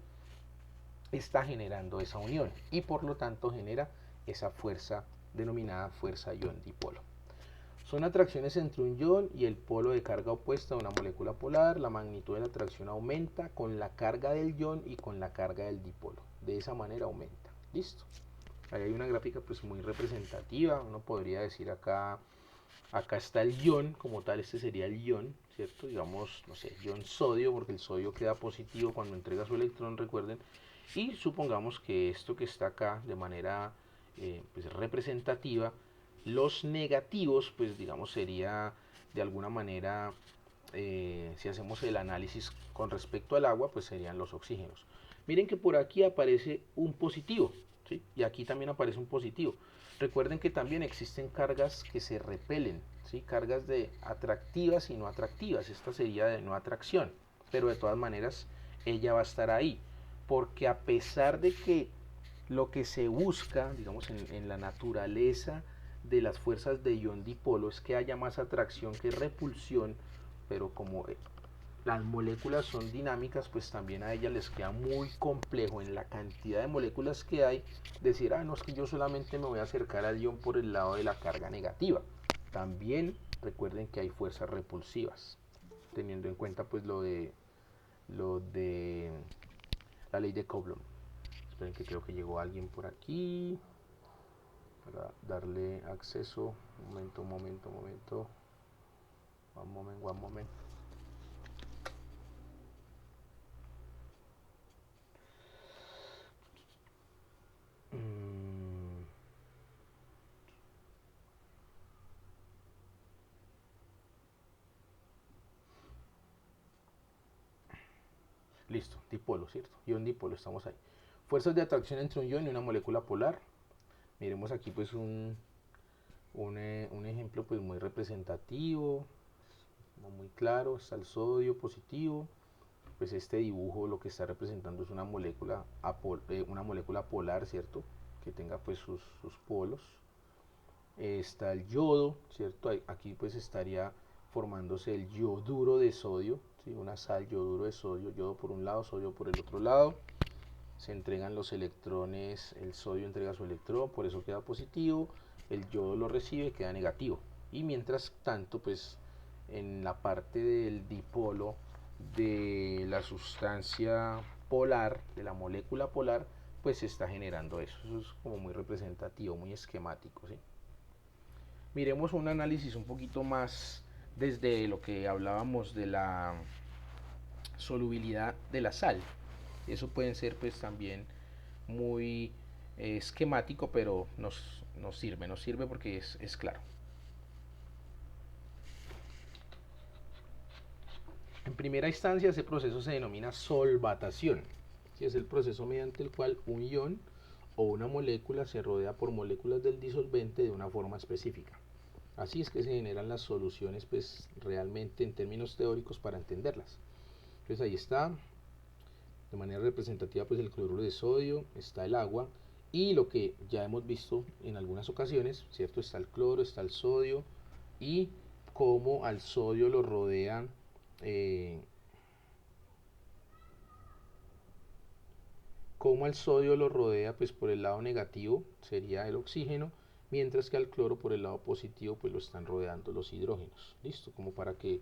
Está generando esa unión y por lo tanto genera esa fuerza denominada fuerza ion-dipolo. Son atracciones entre un ion y el polo de carga opuesta de una molécula polar. La magnitud de la atracción aumenta con la carga del ion y con la carga del dipolo. De esa manera aumenta. Listo. Ahí hay una gráfica pues muy representativa. Uno podría decir acá está el ion como tal. Este sería el ion, ¿cierto? Digamos, no sé, ion sodio, porque el sodio queda positivo cuando entrega su electrón, recuerden. Y supongamos que esto que está acá de manera pues representativa, los negativos, pues digamos sería de alguna manera, si hacemos el análisis con respecto al agua, pues serían los oxígenos. Miren que por aquí aparece un positivo, ¿sí? Y aquí también aparece un positivo. Recuerden que también existen cargas que se repelen, ¿sí? Cargas de atractivas y no atractivas. Esta sería de no atracción, pero de todas maneras ella va a estar ahí. Porque a pesar de que lo que se busca, digamos, en la naturaleza de las fuerzas de ion-dipolo es que haya más atracción que repulsión, pero como las moléculas son dinámicas, pues también a ellas les queda muy complejo en la cantidad de moléculas que hay decir, no, es que yo solamente me voy a acercar al ion por el lado de la carga negativa. También recuerden que hay fuerzas repulsivas, teniendo en cuenta pues lo de la ley de Coulomb. Esperen que creo que llegó alguien por aquí para darle acceso. Un momento. One moment. Listo, dipolo, ¿cierto? Ion dipolo, estamos ahí. Fuerzas de atracción entre un ion y una molécula polar. Miremos aquí pues un ejemplo pues muy representativo, muy claro. Está el sodio positivo. Pues este dibujo lo que está representando es una molécula polar, ¿cierto? Que tenga pues sus polos. Está el yodo, ¿cierto? Aquí pues estaría formándose el yoduro de sodio, ¿sí? Una sal, yoduro de sodio, yodo por un lado, sodio por el otro lado. Se entregan los electrones, el sodio entrega su electrón, por eso queda positivo, el yodo lo recibe, queda negativo. Y mientras tanto, pues en la parte del dipolo de la sustancia polar, de la molécula polar, pues se está generando eso. Eso es como muy representativo, muy esquemático, ¿sí? Miremos un análisis un poquito más desde lo que hablábamos de la solubilidad de la sal. Eso puede ser pues también muy esquemático, pero nos sirve porque es claro. En primera instancia ese proceso se denomina solvatación, que es el proceso mediante el cual un ion o una molécula se rodea por moléculas del disolvente de una forma específica. Así es que se generan las soluciones pues realmente en términos teóricos para entenderlas. Entonces ahí está, de manera representativa pues el cloruro de sodio, está el agua y lo que ya hemos visto en algunas ocasiones, ¿cierto? Está el cloro, está el sodio y cómo al sodio lo rodea eh, cómo al sodio lo rodea pues por el lado negativo sería el oxígeno, mientras que al cloro por el lado positivo pues lo están rodeando los hidrógenos. Listo, como para que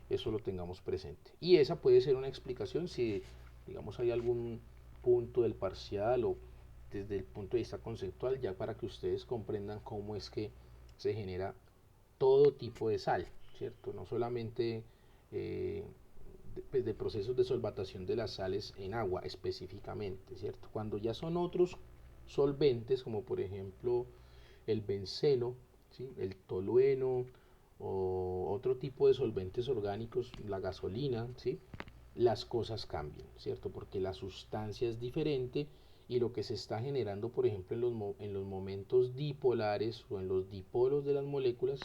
eso lo tengamos presente. Y esa puede ser una explicación si digamos hay algún punto del parcial o desde el punto de vista conceptual, ya para que ustedes comprendan cómo es que se genera todo tipo de sal, ¿cierto? No solamente de procesos de solvatación de las sales en agua específicamente, ¿cierto? Cuando ya son otros solventes, como por ejemplo el benceno, ¿sí? El tolueno o otro tipo de solventes orgánicos, la gasolina, ¿sí? Las cosas cambian, ¿cierto? Porque la sustancia es diferente y lo que se está generando, por ejemplo, en los momentos dipolares o en los dipolos de las moléculas,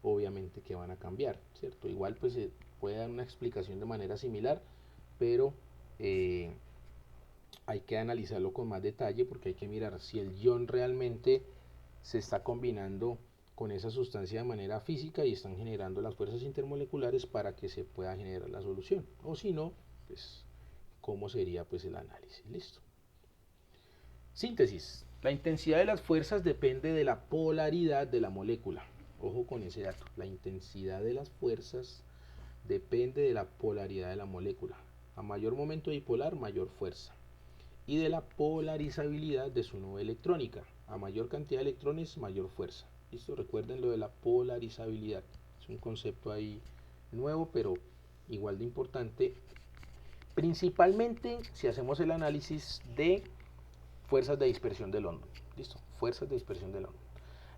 obviamente que van a cambiar, ¿cierto? Igual pues se puede dar una explicación de manera similar, pero eh, hay que analizarlo con más detalle porque hay que mirar si el ion realmente se está combinando con esa sustancia de manera física y están generando las fuerzas intermoleculares para que se pueda generar la solución. O si no, pues cómo sería pues el análisis. Listo. Síntesis. La intensidad de las fuerzas depende de la polaridad de la molécula. Ojo con ese dato. La intensidad de las fuerzas depende de la polaridad de la molécula. A mayor momento dipolar, mayor fuerza. Y de la polarizabilidad de su nube electrónica. A mayor cantidad de electrones, mayor fuerza. ¿Listo? Recuerden lo de la polarizabilidad. Es un concepto ahí nuevo, pero igual de importante. Principalmente si hacemos el análisis de fuerzas de dispersión de London. ¿Listo? Fuerzas de dispersión de London.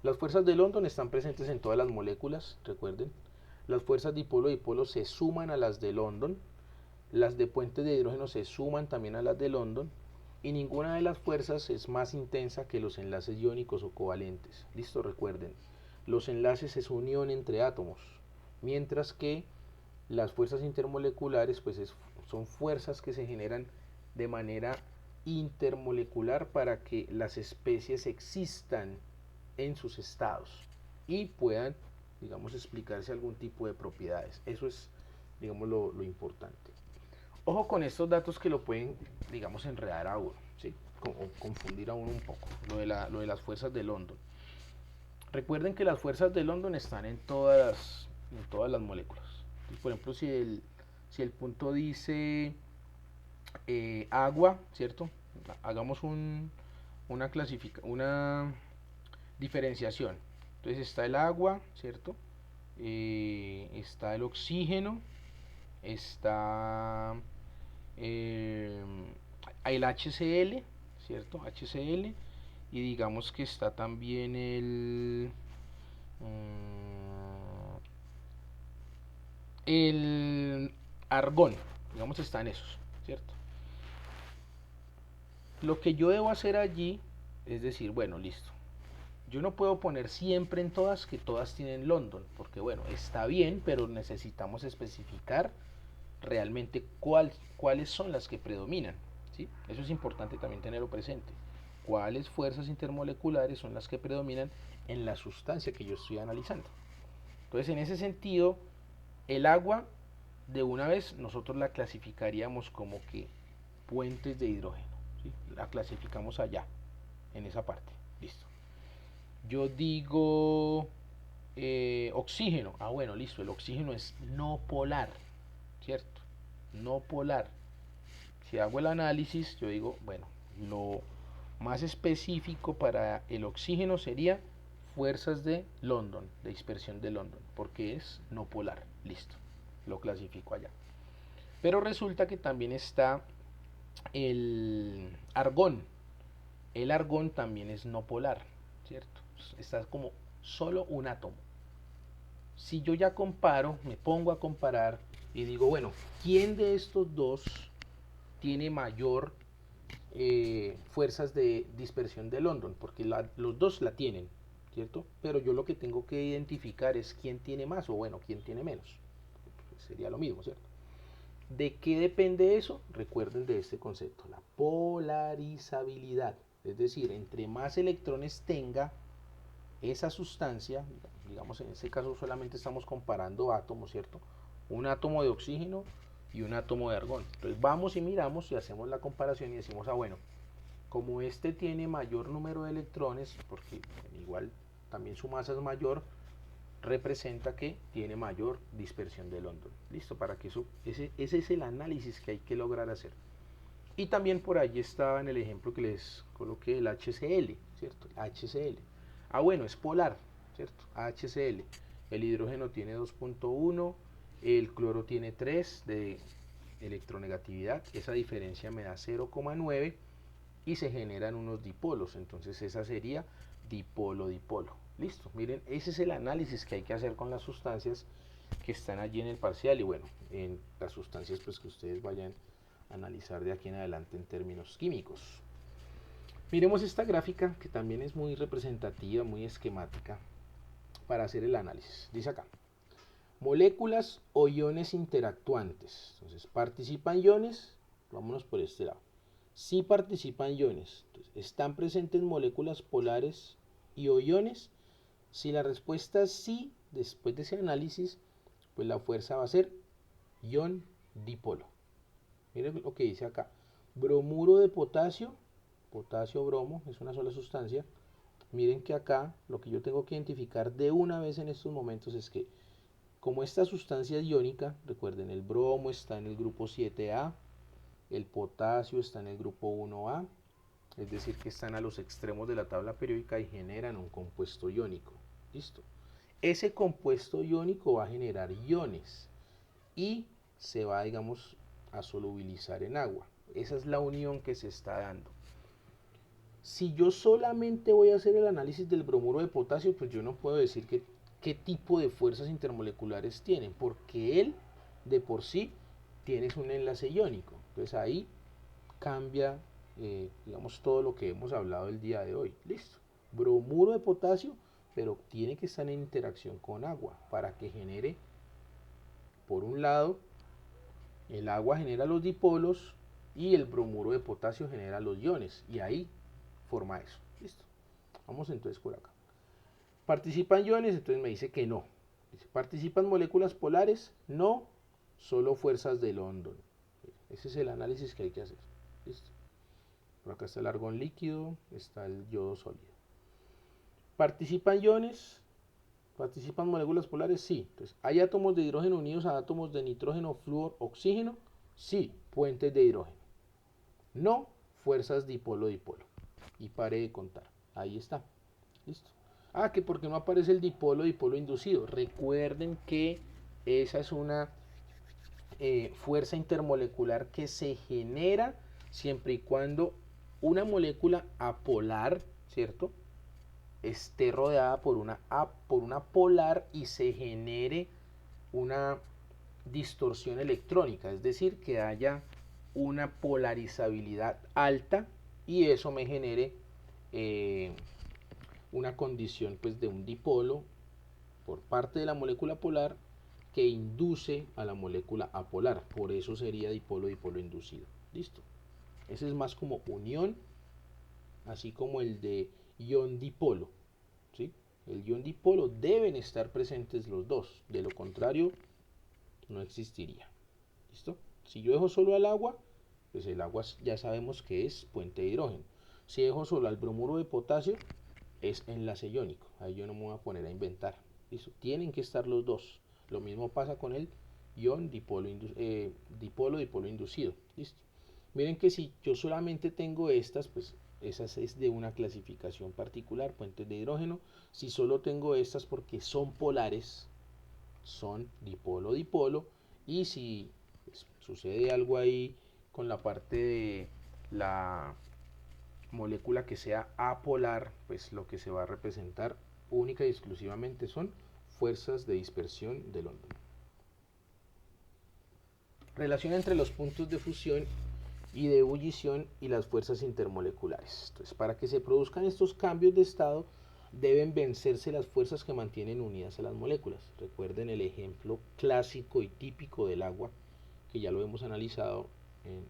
Las fuerzas de London están presentes en todas las moléculas, recuerden. Las fuerzas dipolo-dipolo se suman a las de London. Las de puentes de hidrógeno se suman también a las de London. Y ninguna de las fuerzas es más intensa que los enlaces iónicos o covalentes. Listo, recuerden. Los enlaces es unión entre átomos. Mientras que las fuerzas intermoleculares pues son fuerzas que se generan de manera intermolecular para que las especies existan en sus estados y puedan, digamos, explicarse algún tipo de propiedades. Eso es, digamos, lo importante. Ojo con estos datos que lo pueden, digamos, enredar a uno, ¿sí? O confundir a uno un poco, lo de las fuerzas de London. Recuerden que las fuerzas de London están en todas las moléculas. Entonces, por ejemplo, si el punto dice agua, ¿cierto? Hagamos una diferenciación. Entonces está el agua, ¿cierto? Está el oxígeno, está el HCl, ¿cierto? HCl, y digamos que está también el argón, digamos están esos, ¿cierto? Lo que yo debo hacer allí es decir, bueno, listo. Yo no puedo poner siempre en todas que todas tienen London, porque bueno, está bien, pero necesitamos especificar realmente cuáles son las que predominan, ¿sí? Eso es importante también tenerlo presente. ¿Cuáles fuerzas intermoleculares son las que predominan en la sustancia que yo estoy analizando? Entonces, en ese sentido, el agua, de una vez, nosotros la clasificaríamos como que puentes de hidrógeno, ¿sí? La clasificamos allá, en esa parte, listo. Yo digo oxígeno. Ah, bueno, listo. El oxígeno es no polar, ¿cierto? No polar. Si hago el análisis, yo digo, bueno, lo más específico para el oxígeno sería fuerzas de London, de dispersión de London, porque es no polar. Listo. Lo clasifico allá. Pero resulta que también está el argón. El argón también es no polar, ¿cierto? Está como solo un átomo. Si yo ya comparo, me pongo a comparar y digo, bueno, ¿quién de estos dos tiene mayor fuerzas de dispersión de London? Porque los dos la tienen, ¿cierto? Pero yo lo que tengo que identificar es quién tiene más o bueno, quién tiene menos. Sería lo mismo, ¿cierto? ¿De qué depende eso? Recuerden de este concepto, la polarizabilidad. Es decir, entre más electrones tenga esa sustancia, digamos en este caso solamente estamos comparando átomos, ¿cierto? Un átomo de oxígeno y un átomo de argón. Entonces vamos y miramos y hacemos la comparación y decimos, ah bueno, como este tiene mayor número de electrones, porque igual también su masa es mayor, representa que tiene mayor dispersión de London. Listo, para que eso, ese es el análisis que hay que lograr hacer. Y también por allí estaba en el ejemplo que les coloqué el HCl, ¿cierto? HCl. Ah, bueno, es polar, ¿cierto? HCl. El hidrógeno tiene 2.1, el cloro tiene 3 de electronegatividad. Esa diferencia me da 0,9 y se generan unos dipolos. Entonces esa sería dipolo-dipolo. Listo, miren, ese es el análisis que hay que hacer con las sustancias que están allí en el parcial y bueno, en las sustancias pues que ustedes vayan a analizar de aquí en adelante en términos químicos. Miremos esta gráfica que también es muy representativa, muy esquemática para hacer el análisis. Dice acá, moléculas o iones interactuantes. Entonces, ¿participan iones? Vámonos por este lado. Sí participan iones. Entonces, ¿están presentes moléculas polares y o iones? Si la respuesta es sí, después de ese análisis, pues la fuerza va a ser ion dipolo. Miren lo que dice acá. Bromuro de potasio, potasio bromo, es una sola sustancia. Miren que acá lo que yo tengo que identificar de una vez en estos momentos es que como esta sustancia es iónica, recuerden, el bromo está en el grupo 7A, el potasio está en el grupo 1A, es decir, que están a los extremos de la tabla periódica y generan un compuesto iónico. Listo. Ese compuesto iónico va a generar iones y se va, digamos, a solubilizar en agua. Esa es la unión que se está dando. Si yo solamente voy a hacer el análisis del bromuro de potasio, pues yo no puedo decir qué tipo de fuerzas intermoleculares tiene, porque él de por sí tiene un enlace iónico. Entonces ahí cambia, digamos, todo lo que hemos hablado el día de hoy. Listo. Bromuro de potasio, pero tiene que estar en interacción con agua para que genere, por un lado, el agua genera los dipolos y el bromuro de potasio genera los iones. Y ahí forma eso. Listo. Vamos entonces por acá. ¿Participan iones? Entonces me dice que no. Dice, ¿participan moléculas polares? No, solo fuerzas de London. Ese es el análisis que hay que hacer. Listo. Por acá está el argón líquido, está el yodo sólido. ¿Participan iones? ¿Participan moléculas polares? Sí. Entonces, ¿hay átomos de hidrógeno unidos a átomos de nitrógeno, flúor, oxígeno? Sí, puentes de hidrógeno. No, fuerzas dipolo-dipolo. Y pare de contar. Ahí está. Listo. Ah, que porque no aparece el dipolo-dipolo inducido. Recuerden que esa es una fuerza intermolecular que se genera siempre y cuando una molécula apolar, ¿cierto?, esté rodeada por una polar y se genere una distorsión electrónica, es decir, que haya una polarizabilidad alta y eso me genere una condición pues de un dipolo por parte de la molécula polar que induce a la molécula apolar, por eso sería dipolo-dipolo inducido. Listo. Ese es más como unión, así como el de ion dipolo, ¿sí? El ion dipolo deben estar presentes los dos, de lo contrario no existiría. ¿Listo? Si yo dejo solo al agua, pues el agua ya sabemos que es puente de hidrógeno. Si dejo solo al bromuro de potasio, es enlace iónico. Ahí yo no me voy a poner a inventar. ¿Listo? Tienen que estar los dos. Lo mismo pasa con el ion dipolo-dipolo inducido. ¿Listo? Miren que si yo solamente tengo estas, pues esas es de una clasificación particular, puentes de hidrógeno. Si solo tengo estas porque son polares, son dipolo-dipolo. Y si pues, sucede algo ahí con la parte de la molécula que sea apolar, pues lo que se va a representar única y exclusivamente son fuerzas de dispersión de London. Relación entre los puntos de fusión y de ebullición y las fuerzas intermoleculares. Entonces, para que se produzcan estos cambios de estado, deben vencerse las fuerzas que mantienen unidas a las moléculas. Recuerden el ejemplo clásico y típico del agua, que ya lo hemos analizado en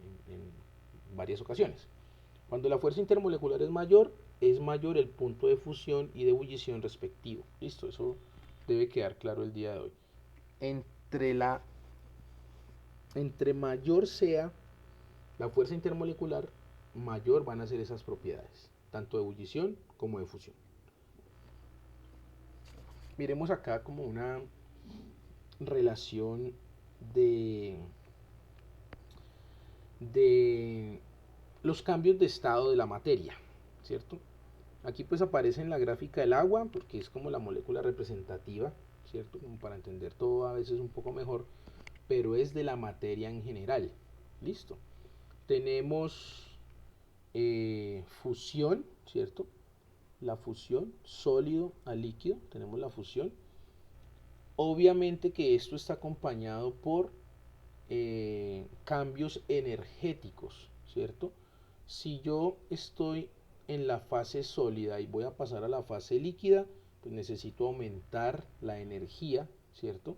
varias ocasiones. Cuando la fuerza intermolecular es mayor el punto de fusión y de ebullición respectivo. Listo, eso debe quedar claro el día de hoy. Entre mayor sea la fuerza intermolecular, mayor van a ser esas propiedades, tanto de ebullición como de fusión. Miremos acá como una relación de los cambios de estado de la materia, ¿cierto? Aquí pues aparece en la gráfica el agua, porque es como la molécula representativa, ¿cierto? Como para entender todo a veces un poco mejor, pero es de la materia en general. Listo. Tenemos fusión, ¿cierto? La fusión, sólido a líquido, tenemos la fusión. Obviamente que esto está acompañado por cambios energéticos, ¿cierto? Si yo estoy en la fase sólida y voy a pasar a la fase líquida, pues necesito aumentar la energía, ¿cierto?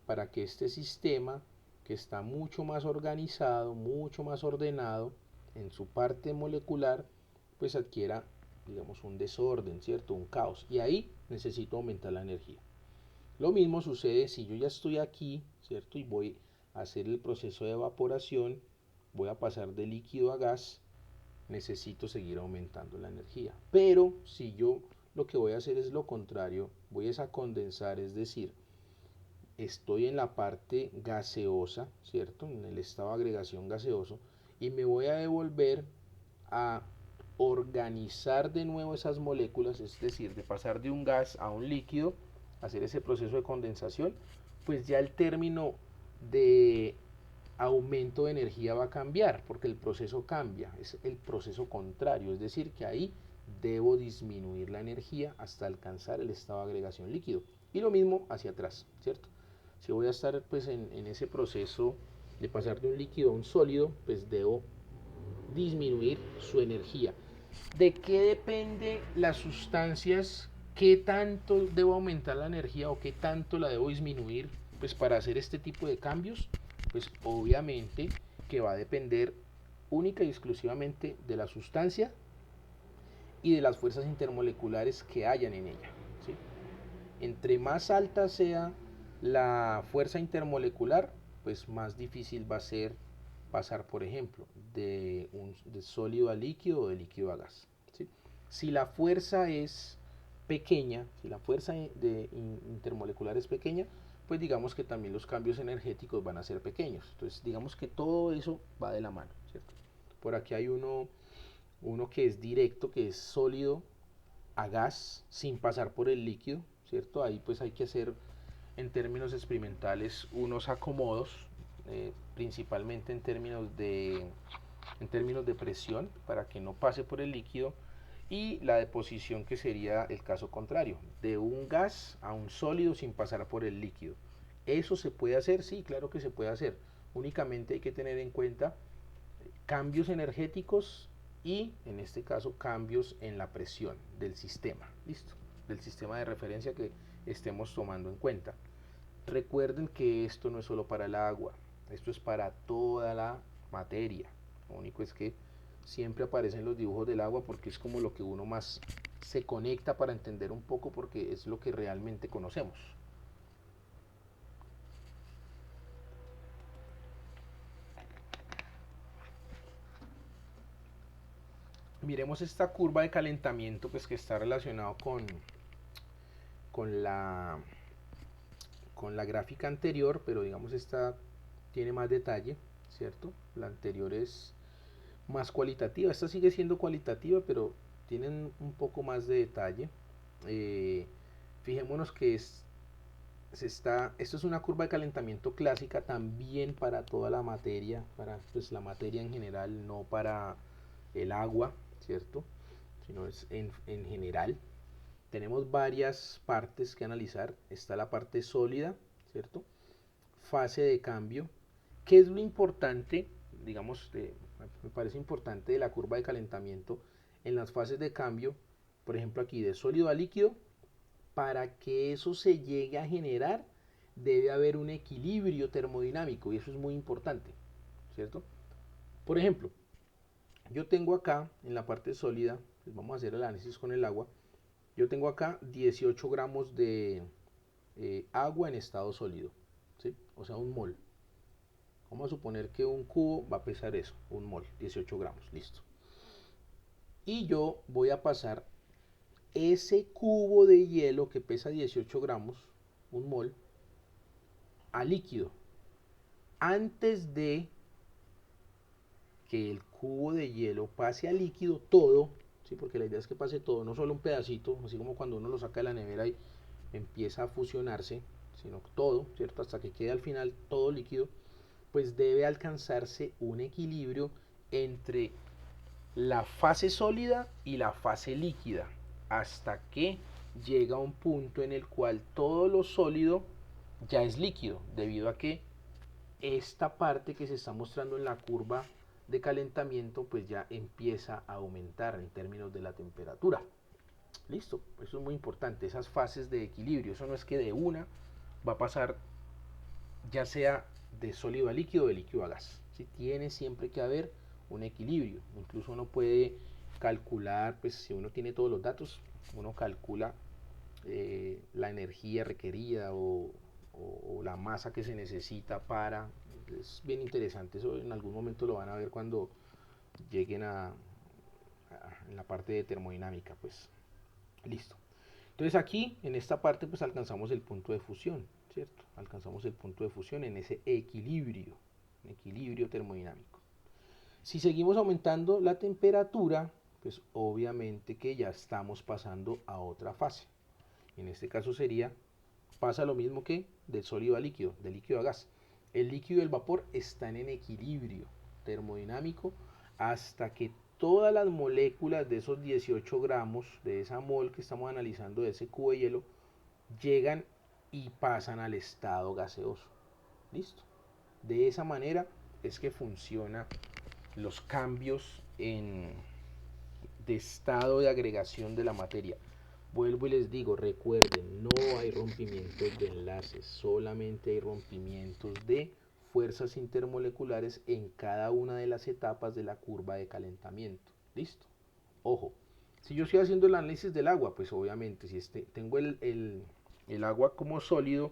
Para que este sistema, que está mucho más organizado, mucho más ordenado en su parte molecular, pues adquiera, digamos, un desorden, ¿cierto? Un caos. Y ahí necesito aumentar la energía. Lo mismo sucede si yo ya estoy aquí, ¿cierto? Y voy a hacer el proceso de evaporación, voy a pasar de líquido a gas, necesito seguir aumentando la energía. Pero si yo lo que voy a hacer es lo contrario, voy a condensar, es decir, estoy en la parte gaseosa, ¿cierto? En el estado de agregación gaseoso, y me voy a devolver a organizar de nuevo esas moléculas, es decir, de pasar de un gas a un líquido, hacer ese proceso de condensación, pues ya el término de aumento de energía va a cambiar, porque el proceso cambia, es el proceso contrario, es decir, que ahí debo disminuir la energía hasta alcanzar el estado de agregación líquido. Y lo mismo hacia atrás, ¿cierto? Si voy a estar pues en ese proceso de pasar de un líquido a un sólido, pues debo disminuir su energía. ¿De qué depende las sustancias? ¿Qué tanto debo aumentar la energía o qué tanto la debo disminuir? Pues para hacer este tipo de cambios, pues obviamente que va a depender única y exclusivamente de la sustancia y de las fuerzas intermoleculares que hayan en ella, ¿sí? Entre más alta sea la fuerza intermolecular, pues más difícil va a ser pasar, por ejemplo, de sólido a líquido o de líquido a gas, ¿sí? Si la fuerza es pequeña, si la fuerza intermolecular es pequeña, pues digamos que también los cambios energéticos van a ser pequeños. Entonces, digamos que todo eso va de la mano, ¿cierto? Por aquí hay uno que es directo, que es sólido a gas sin pasar por el líquido, ¿cierto? Ahí pues hay que hacer en términos experimentales unos acomodos, principalmente en términos de presión, para que no pase por el líquido, y la deposición, que sería el caso contrario, de un gas a un sólido sin pasar por el líquido. ¿Eso se puede hacer? Sí, claro que se puede hacer. Únicamente hay que tener en cuenta cambios energéticos y, en este caso, cambios en la presión del sistema. Listo, del sistema de referencia que estemos tomando en cuenta. Recuerden que esto no es solo para el agua, esto es para toda la materia. Lo único es que siempre aparecen los dibujos del agua porque es como lo que uno más se conecta para entender un poco, porque es lo que realmente conocemos. Miremos esta curva de calentamiento, pues que está relacionado con la con la gráfica anterior, pero digamos esta tiene más detalle, ¿cierto? La anterior es más cualitativa, esta sigue siendo cualitativa, pero tienen un poco más de detalle. Eh, Fijémonos que esto es una curva de calentamiento clásica también para toda la materia, para pues, la materia en general, no para el agua, ¿cierto? Sino es en general. Tenemos varias partes que analizar. Está la parte sólida, ¿cierto? Fase de cambio. ¿Qué es lo importante? Digamos, me parece importante de la curva de calentamiento en las fases de cambio, por ejemplo aquí de sólido a líquido. Para que eso se llegue a generar, debe haber un equilibrio termodinámico, y eso es muy importante, ¿cierto? Por ejemplo, yo tengo acá en la parte sólida, pues vamos a hacer el análisis con el agua. Yo tengo acá 18 gramos agua en estado sólido, ¿sí? O sea, un mol. Vamos a suponer que un cubo va a pesar eso, un mol, 18 gramos, listo. Y yo voy a pasar ese cubo de hielo que pesa 18 gramos, un mol, a líquido. Antes de que el cubo de hielo pase a líquido todo, ¿sí? Porque la idea es que pase todo, no solo un pedacito, así como cuando uno lo saca de la nevera y empieza a fusionarse, sino todo, ¿cierto? Hasta que quede al final todo líquido, pues debe alcanzarse un equilibrio entre la fase sólida y la fase líquida, hasta que llega un punto en el cual todo lo sólido ya es líquido, debido a que esta parte que se está mostrando en la curva de calentamiento pues ya empieza a aumentar en términos de la temperatura. Listo, eso es muy importante, esas fases de equilibrio. Eso no es que de una va a pasar ya sea de sólido a líquido o de líquido a gas. ¿Sí? Tiene siempre que haber un equilibrio. Incluso uno puede calcular, pues si uno tiene todos los datos, uno calcula la energía requerida o la masa que se necesita para. Es bien interesante, eso en algún momento lo van a ver cuando lleguen en la parte de termodinámica, pues listo. Entonces aquí, en esta parte, pues alcanzamos el punto de fusión, ¿cierto? Alcanzamos el punto de fusión en ese equilibrio termodinámico. Si seguimos aumentando la temperatura, pues obviamente que ya estamos pasando a otra fase. En este caso pasa lo mismo que del sólido a líquido, del líquido a gas. El líquido y el vapor están en equilibrio termodinámico hasta que todas las moléculas de esos 18 gramos, de esa mol que estamos analizando, de ese cubo de hielo, llegan y pasan al estado gaseoso. ¿Listo? De esa manera es que funcionan los cambios de estado de agregación de la materia. Vuelvo y les digo, recuerden, no hay rompimientos de enlaces, solamente hay rompimientos de fuerzas intermoleculares en cada una de las etapas de la curva de calentamiento. ¿Listo? Ojo, si yo estoy haciendo el análisis del agua, pues obviamente si tengo el agua como sólido,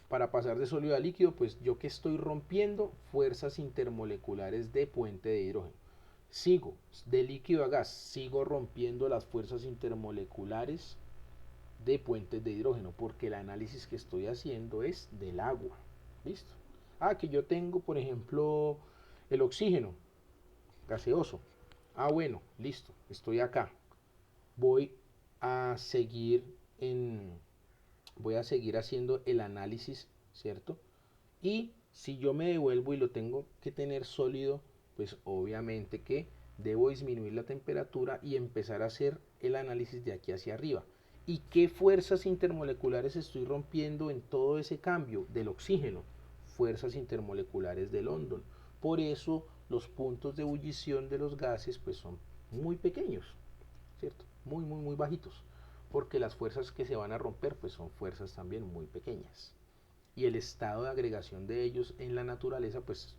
para pasar de sólido a líquido, pues yo que estoy rompiendo fuerzas intermoleculares de puente de hidrógeno. Sigo de líquido a gas, sigo rompiendo las fuerzas intermoleculares de puentes de hidrógeno, porque el análisis que estoy haciendo es del agua. ¿Listo? Que yo tengo, por ejemplo, el oxígeno gaseoso. Bueno, listo, estoy acá. Voy a seguir voy a seguir haciendo el análisis, ¿cierto? Y si yo me devuelvo y lo tengo que tener sólido, pues obviamente que debo disminuir la temperatura y empezar a hacer el análisis de aquí hacia arriba. ¿Y qué fuerzas intermoleculares estoy rompiendo en todo ese cambio del oxígeno? Fuerzas intermoleculares de London. Por eso los puntos de ebullición de los gases pues son muy pequeños, ¿cierto? Muy bajitos. Porque las fuerzas que se van a romper pues son fuerzas también muy pequeñas. Y el estado de agregación de ellos en la naturaleza pues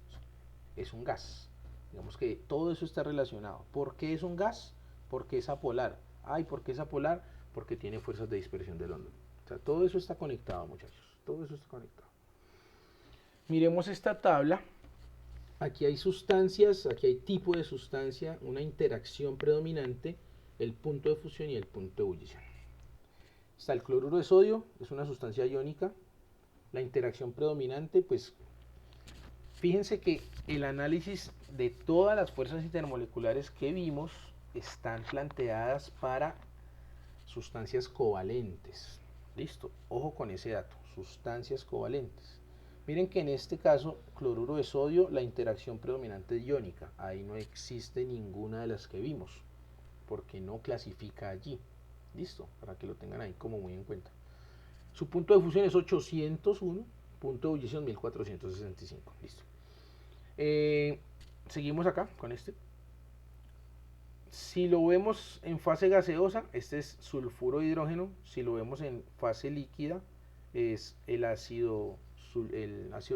es un gas. Digamos que todo eso está relacionado. ¿Por qué es un gas? Porque es apolar. ¿Por qué es apolar? Porque tiene fuerzas de dispersión de London. O sea, todo eso está conectado, muchachos. Todo eso está conectado. Miremos esta tabla. Aquí hay sustancias, aquí hay tipo de sustancia, una interacción predominante, el punto de fusión y el punto de ebullición. Está el cloruro de sodio, es una sustancia iónica. La interacción predominante, pues fíjense que el análisis de todas las fuerzas intermoleculares que vimos están planteadas para sustancias covalentes. Listo, ojo con ese dato, sustancias covalentes. Miren que en este caso, cloruro de sodio, la interacción predominante es iónica. Ahí no existe ninguna de las que vimos, porque no clasifica allí. Listo, para que lo tengan ahí como muy en cuenta. Su punto de fusión es 801, punto de ebullición 1465. Listo. Seguimos acá con este. Si lo vemos en fase gaseosa, este es sulfuro de hidrógeno. Si lo vemos en fase líquida, es el ácido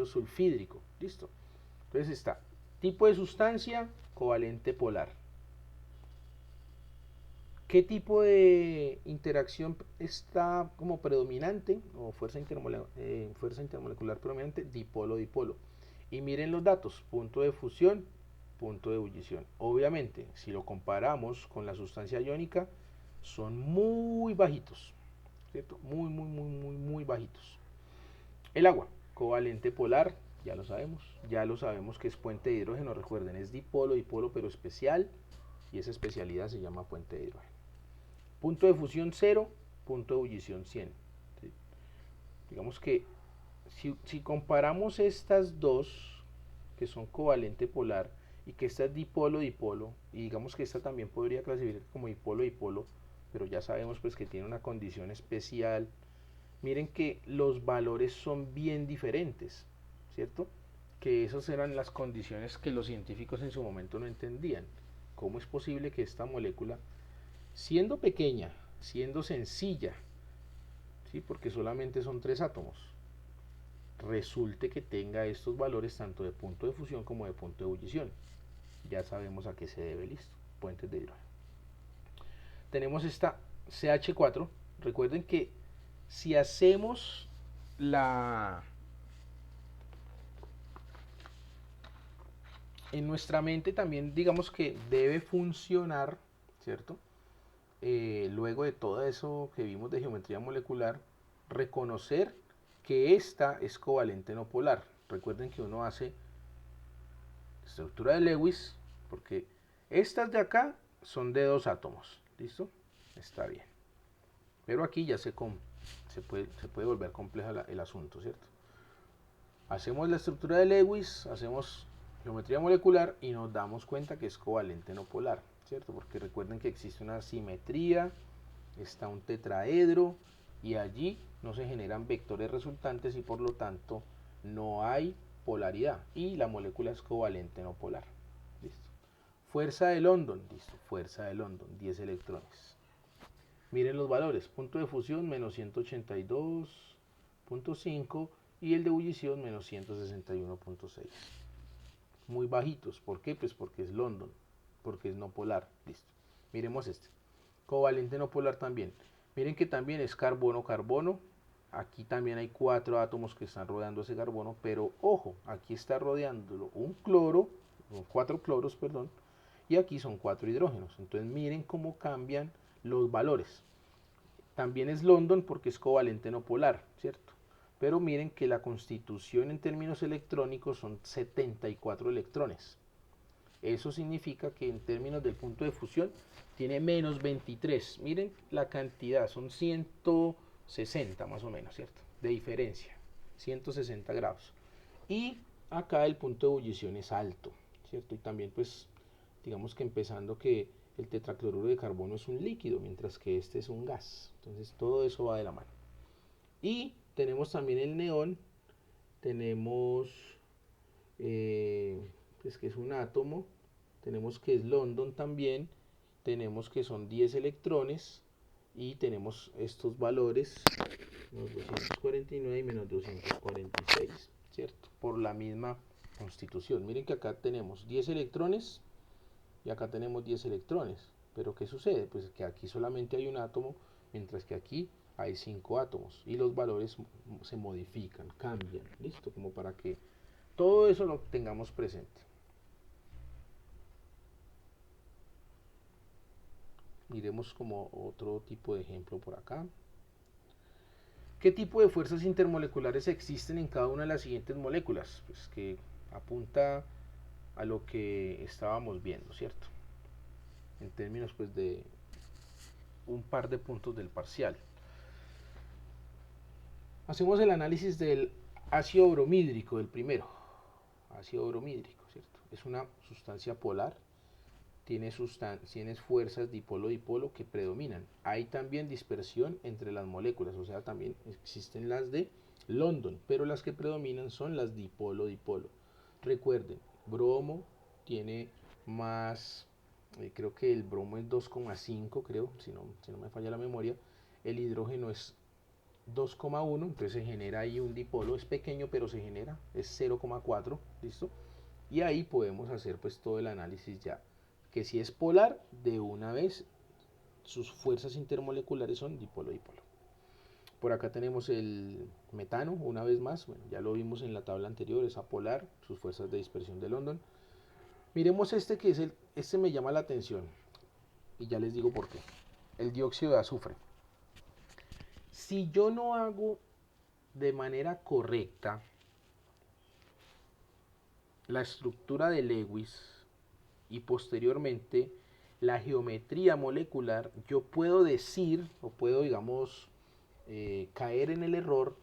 sulfídrico. Listo. Entonces está tipo de sustancia, covalente polar. ¿Qué tipo de interacción está como predominante o fuerza intermolecular predominante? Dipolo-dipolo. Y miren los datos, punto de fusión, punto de ebullición. Obviamente, si lo comparamos con la sustancia iónica, son muy bajitos, ¿cierto? Muy bajitos. El agua, covalente polar, ya lo sabemos que es puente de hidrógeno, recuerden, es dipolo-dipolo, pero especial, y esa especialidad se llama puente de hidrógeno. Punto de fusión 0, punto de ebullición 100. ¿Sí? Digamos que si comparamos estas dos, que son covalente polar, y que esta es dipolo-dipolo, y digamos que esta también podría clasificar como dipolo-dipolo, pero ya sabemos pues que tiene una condición especial, miren que los valores son bien diferentes, ¿cierto? Que esas eran las condiciones que los científicos en su momento no entendían. ¿Cómo es posible que esta molécula, siendo pequeña, siendo sencilla, ¿sí? Porque solamente son 3 átomos, resulte que tenga estos valores tanto de punto de fusión como de punto de ebullición? Ya sabemos a qué se debe, listo, puentes de hidrógeno. Tenemos esta CH4, recuerden que si hacemos en nuestra mente también digamos que debe funcionar, ¿cierto? Luego de todo eso que vimos de geometría molecular, reconocer que esta es covalente no polar. Recuerden que uno hace estructura de Lewis, porque estas de acá son de 2 átomos, ¿listo? Está bien. Pero aquí ya se puede volver compleja el asunto, ¿cierto? Hacemos la estructura de Lewis, hacemos geometría molecular y nos damos cuenta que es covalente no polar, ¿cierto? Porque recuerden que existe una simetría, está un tetraedro y allí no se generan vectores resultantes y por lo tanto no hay polaridad y la molécula es covalente no polar. ¿Listo? Fuerza de London, listo, fuerza de London, 10 electrones. Miren los valores, punto de fusión menos 182.5 y el de ebullición menos 161.6. Muy bajitos, ¿por qué? Pues porque es London, porque es no polar, listo. Miremos este, covalente no polar también. Miren que también es carbono-carbono, aquí también hay 4 átomos que están rodeando ese carbono, pero ojo, aquí está rodeándolo un cloro, 4 cloros, perdón, y aquí son 4 hidrógenos. Entonces miren cómo cambian los valores. También es London porque es covalente no polar, ¿cierto? Pero miren que la constitución en términos electrónicos son 74 electrones. Eso significa que en términos del punto de fusión tiene menos 23. Miren la cantidad, son 160 más o menos, ¿cierto? De diferencia, 160 grados. Y acá el punto de ebullición es alto, ¿cierto? Y también pues digamos que empezando que el tetracloruro de carbono es un líquido, mientras que este es un gas. Entonces todo eso va de la mano. Y tenemos también el neón, tenemos pues que es un átomo, tenemos que es London también, tenemos que son 10 electrones y tenemos estos valores, menos 249 y menos 246, ¿cierto? Por la misma constitución. Miren que acá tenemos 10 electrones y acá tenemos 10 electrones. Pero ¿qué sucede? Pues que aquí solamente hay un átomo, mientras que aquí hay 5 átomos y los valores se modifican, cambian, listo, como para que todo eso lo tengamos presente. Miremos como otro tipo de ejemplo por acá. ¿Qué tipo de fuerzas intermoleculares existen en cada una de las siguientes moléculas? Pues que apunta a lo que estábamos viendo, ¿cierto? En términos pues de un par de puntos del parcial. Hacemos el análisis del ácido bromídrico, del primero. Ácido bromídrico, ¿cierto? Es una sustancia polar, tiene fuerzas dipolo-dipolo que predominan. Hay también dispersión entre las moléculas, o sea, también existen las de London, pero las que predominan son las dipolo-dipolo. Recuerden, bromo tiene más, creo que el bromo es 2,5, creo, si no me falla la memoria. El hidrógeno es 2,1, entonces se genera ahí un dipolo, es pequeño pero se genera, es 0,4, ¿listo? Y ahí podemos hacer pues todo el análisis ya, que si es polar, de una vez sus fuerzas intermoleculares son dipolo-dipolo. Por acá tenemos el metano, una vez más, bueno, ya lo vimos en la tabla anterior, es apolar, sus fuerzas de dispersión de London. Miremos este que es este me llama la atención, y ya les digo por qué. El dióxido de azufre. Si yo no hago de manera correcta la estructura de Lewis y posteriormente la geometría molecular, yo puedo decir, o puedo, digamos, caer en el error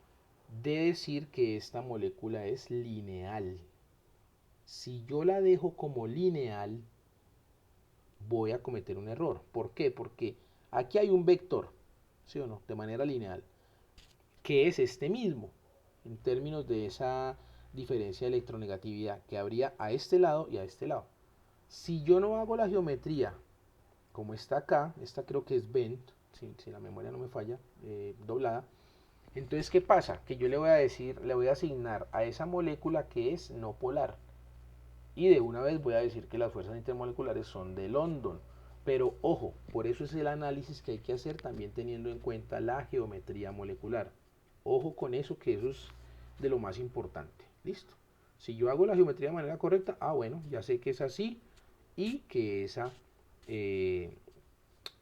de decir que esta molécula es lineal. Si yo la dejo como lineal, voy a cometer un error. ¿Por qué? Porque aquí hay un vector, ¿sí o no? De manera lineal, que es este mismo, en términos de esa diferencia de electronegatividad que habría a este lado y a este lado. Si yo no hago la geometría como está acá, esta creo que es bent, si la memoria no me falla, doblada, entonces ¿qué pasa? Que yo le voy a decir, le voy a asignar a esa molécula que es no polar, y de una vez voy a decir que las fuerzas intermoleculares son de London. Pero ojo, por eso es el análisis que hay que hacer también teniendo en cuenta la geometría molecular. Ojo con eso, que eso es de lo más importante. Listo. Si yo hago la geometría de manera correcta, bueno, ya sé que es así y que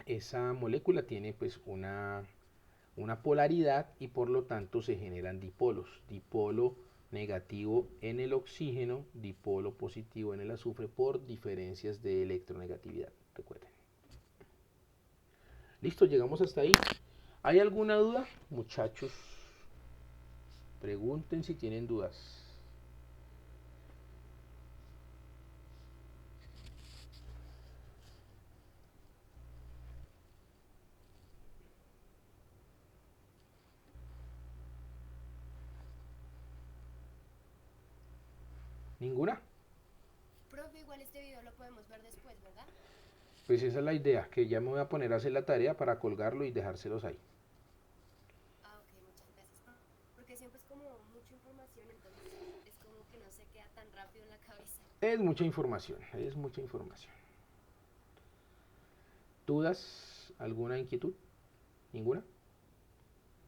esa molécula tiene pues una polaridad y por lo tanto se generan dipolos. Dipolo negativo en el oxígeno, dipolo positivo en el azufre por diferencias de electronegatividad. Recuerden. Listo, llegamos hasta ahí. ¿Hay alguna duda? Muchachos, pregunten si tienen dudas. ¿Ninguna? Profe, igual este video lo podemos ver después, ¿verdad? Pues esa es la idea, que ya me voy a poner a hacer la tarea para colgarlo y dejárselos ahí. Ah, ok, muchas gracias. Porque siempre es como mucha información, entonces es como que no se queda tan rápido en la cabeza. Es mucha información, es mucha información. ¿Dudas? ¿Alguna inquietud? ¿Ninguna?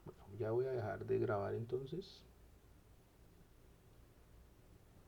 Bueno, ya voy a dejar de grabar entonces.